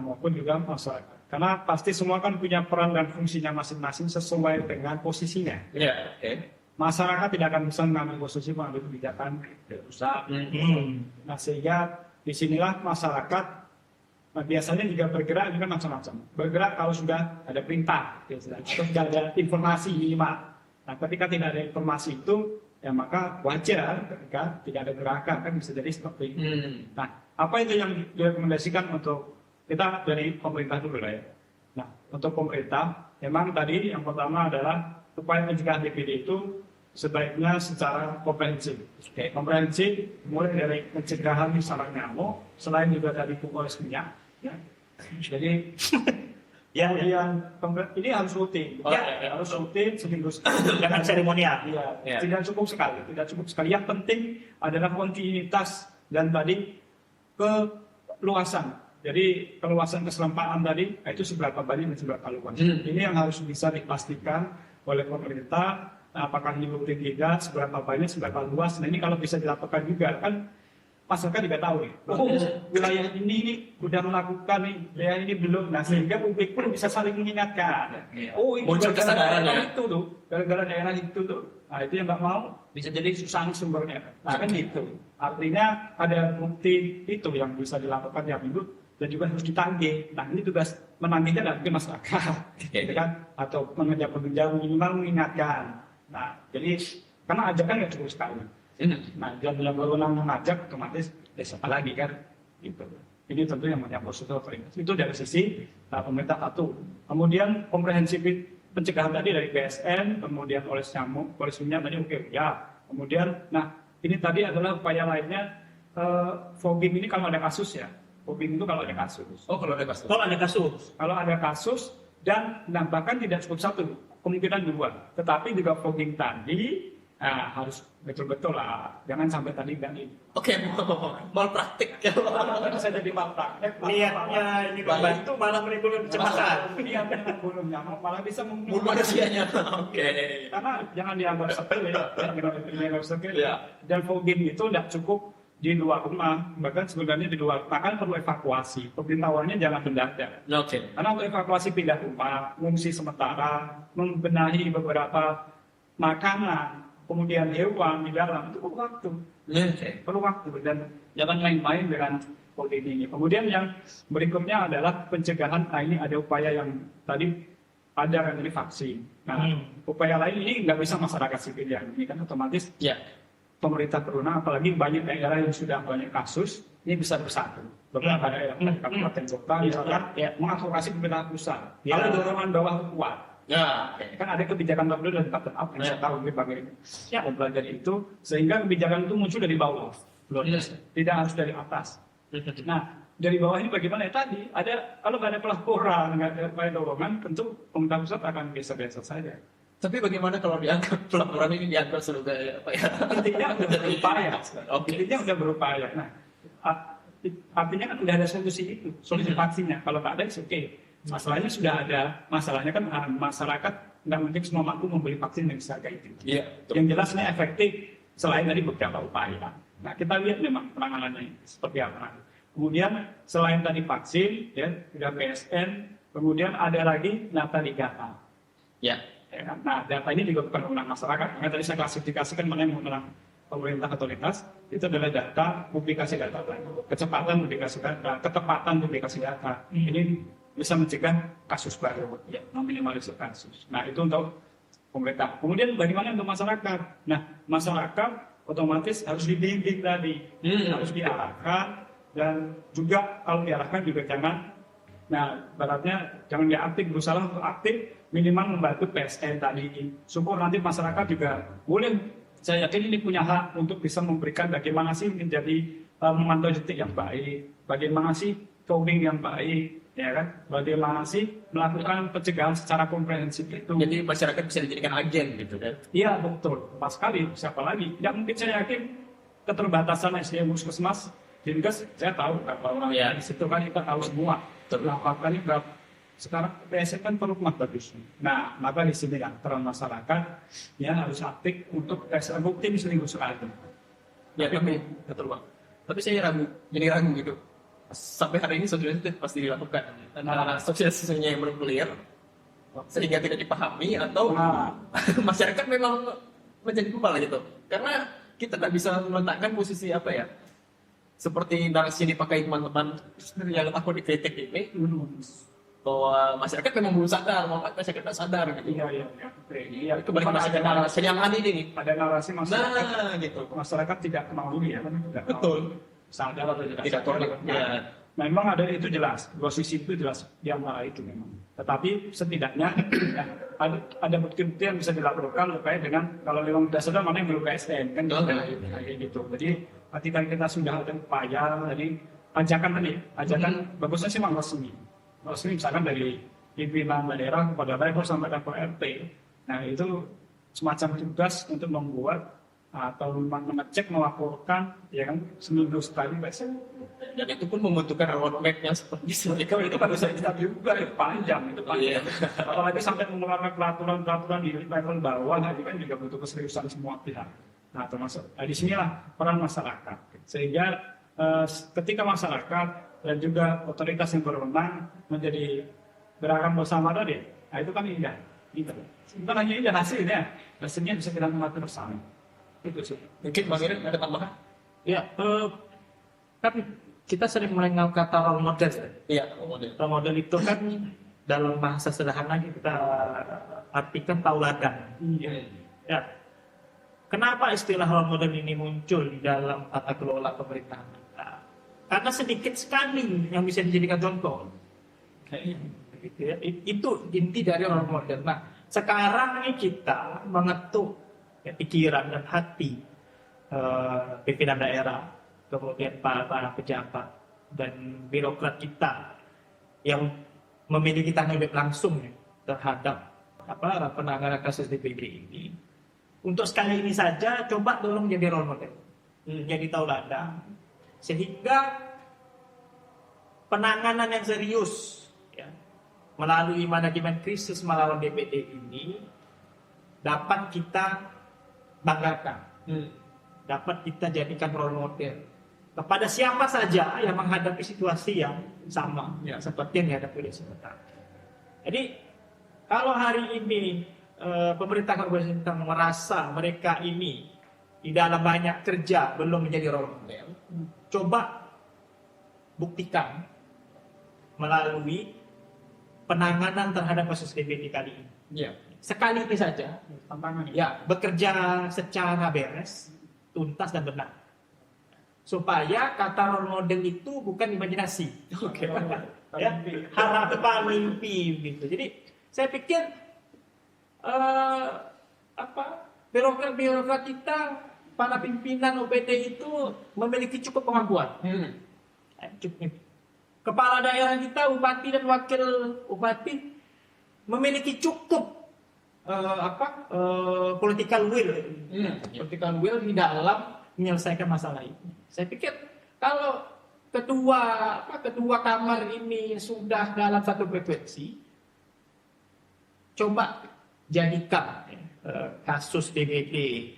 maupun juga masyarakat. Karena pasti semua kan punya peran dan fungsinya masing-masing sesuai dengan posisinya. Ya, oke. Masyarakat tidak akan bisa mengambil posisi mengambil kebijakan rusak. Nah, sehingga disinilah masyarakat biasanya juga bergerak juga macam-macam. Bergerak kalau sudah ada perintah, atau sudah ada informasi minimal. Nah, ketika tidak ada informasi itu, ya maka wajar ketika tidak ada gerakan, kan bisa jadi seperti itu. Nah, apa itu yang direkomendasikan untuk kita dari pemerintah dulu lah ya. Nah, untuk pemerintah, memang tadi yang pertama adalah upaya pencegahan DBD itu sebaiknya secara komprehensif. Komprehensif mulai dari pencegahan sarang nyamuk, selain juga dari populasi minyak. Ya. Jadi ini harus rutin. Harus rutin seminggu sekali. Jangan seremonial. Iya, tidak cukup sekali. Yang penting adalah kontinuitas dan tadi keluasan. Jadi keluasan keserempaan tadi itu seberapa banyak dan seberapa luas. Ini yang harus bisa dipastikan oleh pemerintah. Apakah ini rutin tidak, seberapa banyak, seberapa luas. Nah, ini kalau bisa dilakukan juga kan masyarakat juga tahu nih. Wilayah ini udah melakukan nih, wilayah ini belum. Nah, sehingga publik pun bisa saling mengingatkan. Oh, ini muncul kesadaran ya. Itu tuh, gara-gara daerah itu tuh. Nah, itu yang nggak mau bisa jadi susah sumbernya. Nah, kan gitu. Artinya ada bukti itu yang bisa dilakukan tiap minggu dan juga harus ditagih. Nah, ini tugas menagihnya dari masyarakat, gitu kan? Atau pengejar minimal mengingatkan. Nah, jadi karena ajakan nggak cukup sekali. Nah, jam yang berwenang mengajak otomatis siapa lagi kan? Gitu. Ini tentu yang namanya positif itu dari sisi pemerintah satu. Kemudian komprehensif pencegahan tadi dari BSN, kemudian oleh nyamuk, oleh minyak tadi oke ya. Kemudian, nah ini tadi adalah upaya lainnya fogging ini kalau ada kasus ya. Fogging itu kalau ada kasus. Oh, kalau ada kasus. Kalau ada kasus dan bahkan tidak cukup satu, kemungkinan dua. Tetapi juga fogging tadi harus betul-betul lah, jangan sampai tadi kan ini. Oke, mal praktik. Saya jadi mal praktek. Niatnya ini membantu malah menimbulkan kecemasan. Niatnya membunuhnya, malah bisa membunuh manusianya. Oke. Karena jangan dianggap sepele Ya. Dan fogging itu tidak cukup di luar rumah, bahkan sebenarnya di luar rumah kan perlu evakuasi. Pemberitahuannya jangan mendadak. Oke. Karena untuk evakuasi pindah rumah, mengungsi sementara, membenahi beberapa makanan, kemudian hewan di dalam itu perlu waktu. Perlu waktu dan jangan main-main dengan fogging ini. Kemudian yang berikutnya adalah pencegahan. Nah, ini ada upaya yang tadi ada yang ini vaksin. Nah, upaya lain ini nggak bisa masyarakat sipil yang ini kan otomatis pemerintah berwenang, apalagi banyak daerah yang sudah banyak kasus, ini bisa bersatu. Beberapa daerah, kabupaten kota, misalkan mengadvokasi pemerintah pusat. Kalau dorongan bawah kuat, kan ada kebijakan tertentu dari bottom up yang saya tahu berbagai belajar itu, sehingga kebijakan itu muncul dari bawah, tidak harus dari atas. Nah, dari bawah ini bagaimana ya tadi? Ada kalau nggak ada pelaporan, nggak ada upaya dorongan, tentu pemerintah pusat akan biasa-biasa saja. Tapi bagaimana kalau dianggap pelaporan ini dianggap sebagai apa ya? Intinya udah berupaya. Oke. Intinya udah berupaya. Nah, artinya kan udah ada solusi itu, solusi vaksinnya. Kalau nggak ada, oke. Masalahnya sudah ada. Masalahnya kan masyarakat nggak mungkin semua mampu membeli vaksin yang seharga itu. Iya. Yang jelas ini efektif selain dari beberapa upaya. Nah, kita lihat memang penanganannya seperti apa. Kemudian selain tadi vaksin, ya, sudah PSN, kemudian ada lagi data di data. Ya. Ya kan? Nah, data ini juga bukan wewenang masyarakat. Yang tadi saya klasifikasikan mana yang wewenang pemerintah otoritas, itu adalah data, publikasi data, kecepatan publikasi data, ketepatan publikasi data. Ini bisa mencegah kasus baru, ya, meminimalisir kasus. Nah, itu untuk pemerintah. Kemudian bagaimana untuk masyarakat? Nah, masyarakat otomatis harus dibimbing tadi, harus diarahkan, dan juga kalau diarahkan juga jangan, nah, baratnya jangan diaktif, berusaha untuk aktif, minimal membantu PSN tadi. Syukur nanti masyarakat juga boleh, saya yakin ini punya hak untuk bisa memberikan bagaimana sih menjadi memantau detik yang baik, bagaimana sih coding yang baik, ya kan, bagaimana sih melakukan pencegahan secara komprehensif itu. Jadi masyarakat bisa dijadikan agen gitu kan? Iya betul, pas sekali. Siapa lagi? Ya mungkin saya yakin keterbatasan SDM Puskesmas, Dinkes, saya tahu berapa orang Ya. di situ kan kita tahu semua. Terlakukan ini berapa? Sekarang PSN kan perlu bagus. Nah, maka di sini kan peran masyarakat ya harus aktif untuk PSN rutin seminggu sekali. Ya tapi betul Bang. Tapi saya ragu, jadi ragu gitu. Sampai hari ini sosialisasi pasti dilakukan. Antara sosialisasinya yang belum clear, sehingga tidak dipahami, atau masyarakat memang menjadi kebal gitu. Karena kita tidak bisa meletakkan posisi apa ya, seperti narasi yang dipakai teman-teman yang takut dikritik ini, bahwa masyarakat memang belum sadar, masyarakat tidak sadar gitu. Iya. Kembali ke narasi yang ada ini. Ada narasi masyarakat. Nah, gitu. Masyarakat tidak peduli ya, tidak Betul. sadar atau Tidak tolak. Ya. Memang ada itu jelas, posisi itu jelas di antara itu memang. Tetapi setidaknya ya, ada bukti-bukti yang bisa dilakukan terkait dengan kalau memang tidak sadar mana yang belum PSN kan kayak gitu. Jadi ketika kita sudah ada upaya, jadi ajakan tadi, ajakan bagusnya sih memang resmi. Resmi misalkan dari pimpinan daerah kepada level sampai level RT. Nah itu semacam tugas untuk membuat atau mengecek, melaporkan, ya kan, seminggu sekali PSN. Dan itu pun membutuhkan roadmap yang seperti Itu kan bisa kita juga ya, panjang itu panjang. Iya. Apalagi sampai mengeluarkan peraturan di level bawah, itu kan juga butuh keseriusan semua pihak. Nah termasuk di sinilah peran masyarakat. Sehingga ketika masyarakat dan juga otoritas yang berwenang menjadi gerakan bersama tadi, nah itu kan indah. Gitu. Bukan hanya indah hasilnya bisa kita mengatur bersama. Itu sih. Mungkin Bang Irin ada tambahan? Ya, kan kita sering mengenal kata role model. Iya, model. Role model itu kan dalam bahasa sederhana kita artikan tauladan. Ya. Kenapa istilah role model ini muncul di dalam tata kelola pemerintahan kita? Karena sedikit sekali yang bisa dijadikan contoh. Gitu ya. Itu inti dari role model. Nah, sekarang ini kita mengetuk ya, pikiran dan hati pimpinan daerah, kemudian para pejabat dan birokrat kita yang memiliki tanggung jawab langsung ya, terhadap penanganan kasus DPD ini. Untuk sekali ini saja, coba tolong jadi role model, jadi tauladan, sehingga penanganan yang serius ya, melalui manajemen krisis melawan DPD ini dapat kita banggakan, dapat kita jadikan role model kepada siapa saja yang menghadapi situasi yang sama ya, seperti yang dihadapi oleh sebentar. Jadi kalau hari ini pemerintah kabupaten Sintang merasa mereka ini di dalam banyak kerja belum menjadi role model, coba buktikan melalui penanganan terhadap kasus DPD kali ini. Iya. Sekali ini saja, Tantangan ya bekerja secara beres, tuntas dan benar, supaya kata role model itu bukan imajinasi, ya, harapan mimpi gitu. Jadi saya pikir birokrat kita, para pimpinan OPD itu memiliki cukup kemampuan. Kepala daerah kita, bupati dan wakil bupati memiliki cukup political will, political will di dalam menyelesaikan masalah ini. Saya pikir kalau kedua kamar ini sudah dalam satu frekuensi, coba jadikan kasus DBD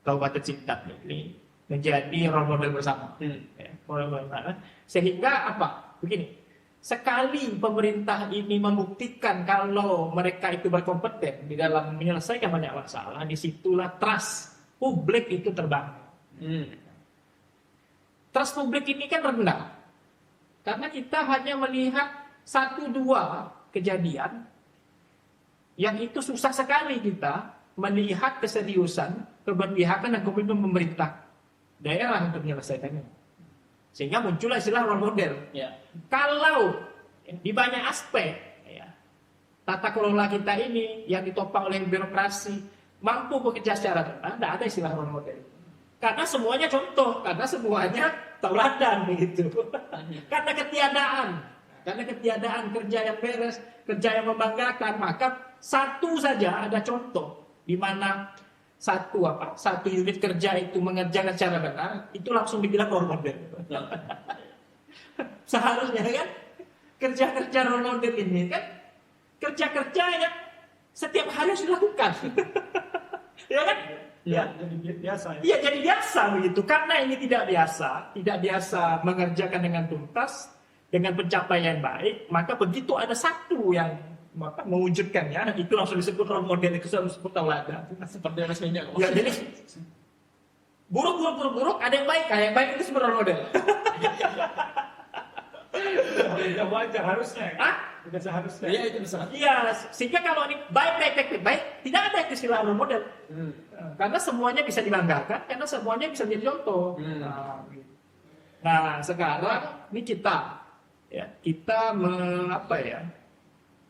Kabupaten Sintang ini menjadi role model bersama. Sehingga apa? Begini, sekali pemerintah ini membuktikan kalau mereka itu berkompeten di dalam menyelesaikan banyak masalah, disitulah trust publik itu terbangun. Trust publik ini kan rendah, karena kita hanya melihat 1-2 kejadian yang itu susah sekali kita melihat keseriusan, keberpihakan dan komitmen pemerintah daerah untuk menyelesaikannya. Sehingga muncullah istilah role model. Kalau di banyak aspek tata kelola kita ini yang ditopang oleh birokrasi mampu bekerja secara benar, tidak ada istilah role model. Karena semuanya contoh, karena semuanya tauladan begitu. Karena ketiadaan kerja yang beres, kerja yang membanggakan, maka satu saja ada contoh di mana satu unit kerja itu mengerjakan secara benar, itu langsung dibilang role model. Seharusnya kan kerja-kerja role model ini kan kerja-kerja yang setiap hari harus dilakukan. Ya kan? Ya, jadi biasa ya. Iya, jadi biasa begitu. Karena ini tidak biasa mengerjakan dengan tuntas, dengan pencapaian baik, maka begitu ada satu yang mewujudkannya, itu langsung disebut role model, itu langsung disebut tauladan. Seperti resminya. Ya, jadi buruk, ada yang baik itu disebut role model. Tidak wajar harusnya. Tidak seharusnya. Iya, itu bisa. Iya, sehingga kalau ini baik, tidak ada istilah role model. Karena semuanya bisa dibanggakan, karena semuanya bisa jadi contoh. Nah, sekarang ini kita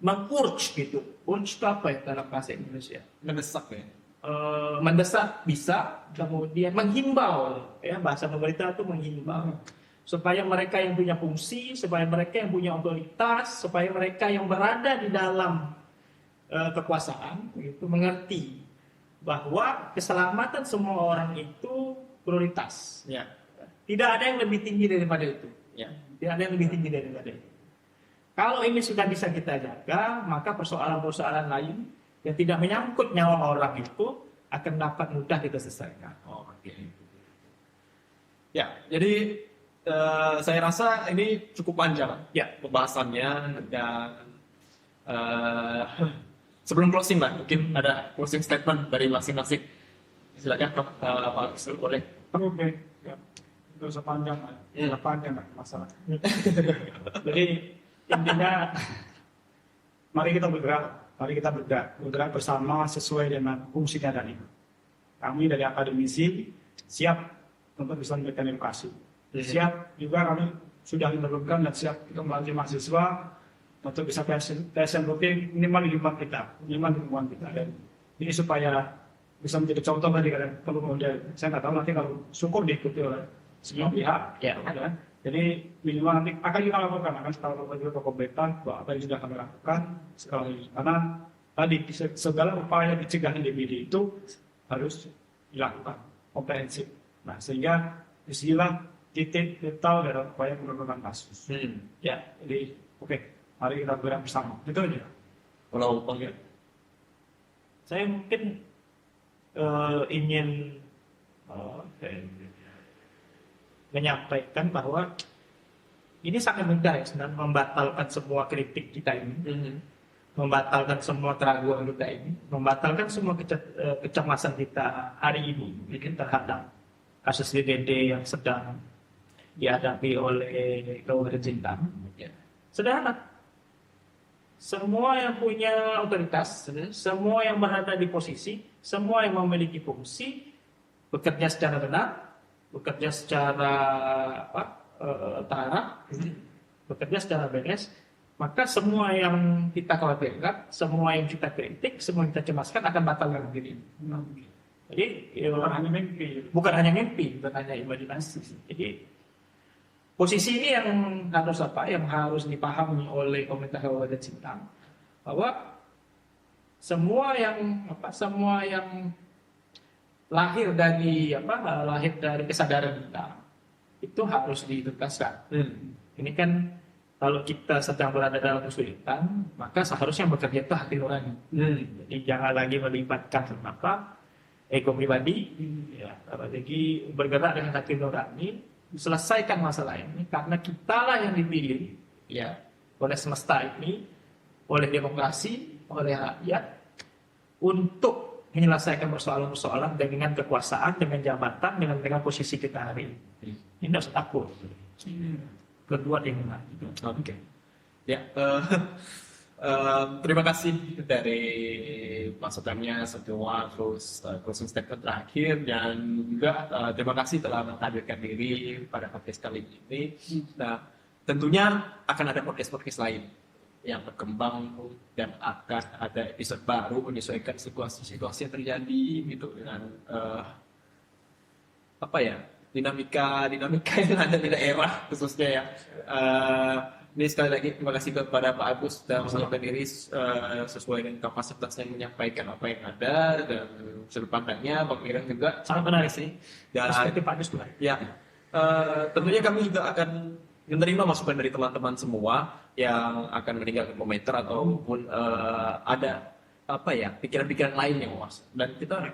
meng-urge gitu. Urge itu apa ya dalam bahasa Indonesia? Mendesak ya. Mendesak bisa, kemudian menghimbau, bahasa pemerintah itu menghimbau. Supaya mereka yang punya fungsi, supaya mereka yang punya otoritas, supaya mereka yang berada di dalam kekuasaan itu mengerti bahwa keselamatan semua orang itu prioritas. Tidak ada yang lebih tinggi daripada itu. Tidak ada yang lebih tinggi daripada itu. Kalau ini sudah bisa kita jaga, maka persoalan-persoalan lain yang tidak menyangkut nyawa orang itu akan dapat mudah kita selesaikan. Ya, jadi saya rasa ini cukup panjang pembahasannya, dan sebelum closing lah, mungkin ada closing statement dari masing-masing. Silakan Pak Sul, boleh. Oke. Ya. Itu sepanjang masalah. Jadi intinya mari kita bergerak bersama sesuai dengan fungsinya tadi. Kami dari akademisi siap untuk bisa memberikan edukasi. Siap juga kami sudah menurunkan dan siap untuk membantu mahasiswa untuk bisa PSN rutin minimal lingkungan kita. Dan ini supaya bisa menjadi contoh tadi kan perlu model. Saya nggak tahu nanti kalau syukur diikuti oleh semua pihak. Jadi minimal nanti akan kita lakukan, setelah juga pemerintah bahwa apa yang sudah kami lakukan karena tadi segala upaya pencegahan DBD itu harus dilakukan komprehensif. Nah, sehingga disinilah titik vital dalam upaya penurunan kasus. Jadi oke, mari kita bergerak bersama. Itu aja. Kalau panggil, Saya mungkin ingin menyampaikan bahwa ini sangat mudah sebenarnya membatalkan semua kritik kita ini, membatalkan semua keraguan kita ini, membatalkan semua kecemasan kita hari ini terhadap kasus DBD yang sedang dihadapi oleh Kabupaten Sintang. Sederhana. Semua yang punya otoritas, semua yang berada di posisi, semua yang memiliki fungsi, bekerja secara benar, bekerja secara terarah, bekerja secara beres, maka semua yang kita khawatirkan, semua yang kita kritik, semua yang kita cemaskan akan batal dalam diri. Jadi bukan hanya mimpi, bukan hanya imajinasi. Jadi posisi ini yang harus dipahami oleh pemerintah Kabupaten Sintang, bahwa semua yang lahir dari kesadaran kita itu harus dituntaskan. Ini kan kalau kita sedang berada dalam kesulitan, maka seharusnya bekerja itu hati nurani. Jadi jangan lagi melibatkan ego pribadi, ya, lagi bergerak dengan hati nurani, selesaikan masalah ini karena kitalah yang dipilih, ya, oleh semesta ini, oleh demokrasi, oleh rakyat untuk menyelesaikan persoalan-persoalan dengan kekuasaan, dengan jabatan, dengan posisi kita hari ini. Ini tidak usah takut. Kedua dengan Oke. Ya, terima kasih dari masukannya semua, terus closing statement terakhir, dan juga terima kasih telah menghadirkan diri pada podcast kali ini. Nah, tentunya akan ada podcast-podcast lain yang berkembang dan akan ada episode baru menyesuaikan situasi-situasi yang terjadi gitu dengan dinamika yang ada di daerah khususnya ya. Ini sekali lagi terima kasih kepada Pak Agus dan menyiapkan diri sesuai dengan kapasitasnya menyampaikan apa yang ada dan sudut pandangnya. Bang Miran juga sangat menarik sih. Dan perspektif Pak Agus juga. Ya, tentunya kami juga akan menerima masukan dari teman-teman semua yang akan meninggalkan komentar ataupun ada pikiran-pikiran lain yang Mas. Dan kita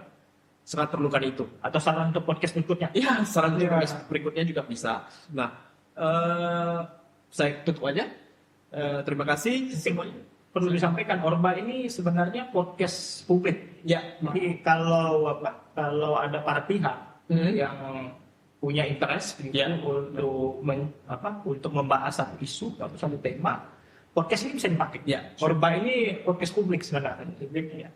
sangat perlukan itu. Atau saran untuk podcast berikutnya. Iya, saran untuk podcast berikutnya juga bisa. Nah, saya tutup aja. Terima kasih semuanya. Perlu disampaikan, Orba ini sebenarnya podcast publik. Ya, Jadi kalau ada para pihak yang punya interest untuk membahas satu isu atau satu tema, podcast ini bisa dipakai. Ya, Orba ini podcast publik sebenarnya.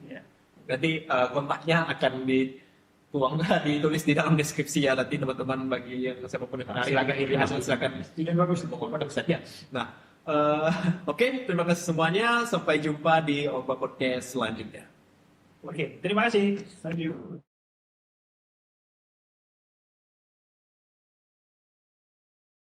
Ya. Nanti kontaknya akan ditulis di dalam deskripsi ya, nanti teman-teman bagi yang siapapun yang silakan. Tidak bagus pada saja. Nah, oke, terima kasih semuanya. Sampai jumpa di Orba Podcast selanjutnya. Oke, terima kasih. Thank you.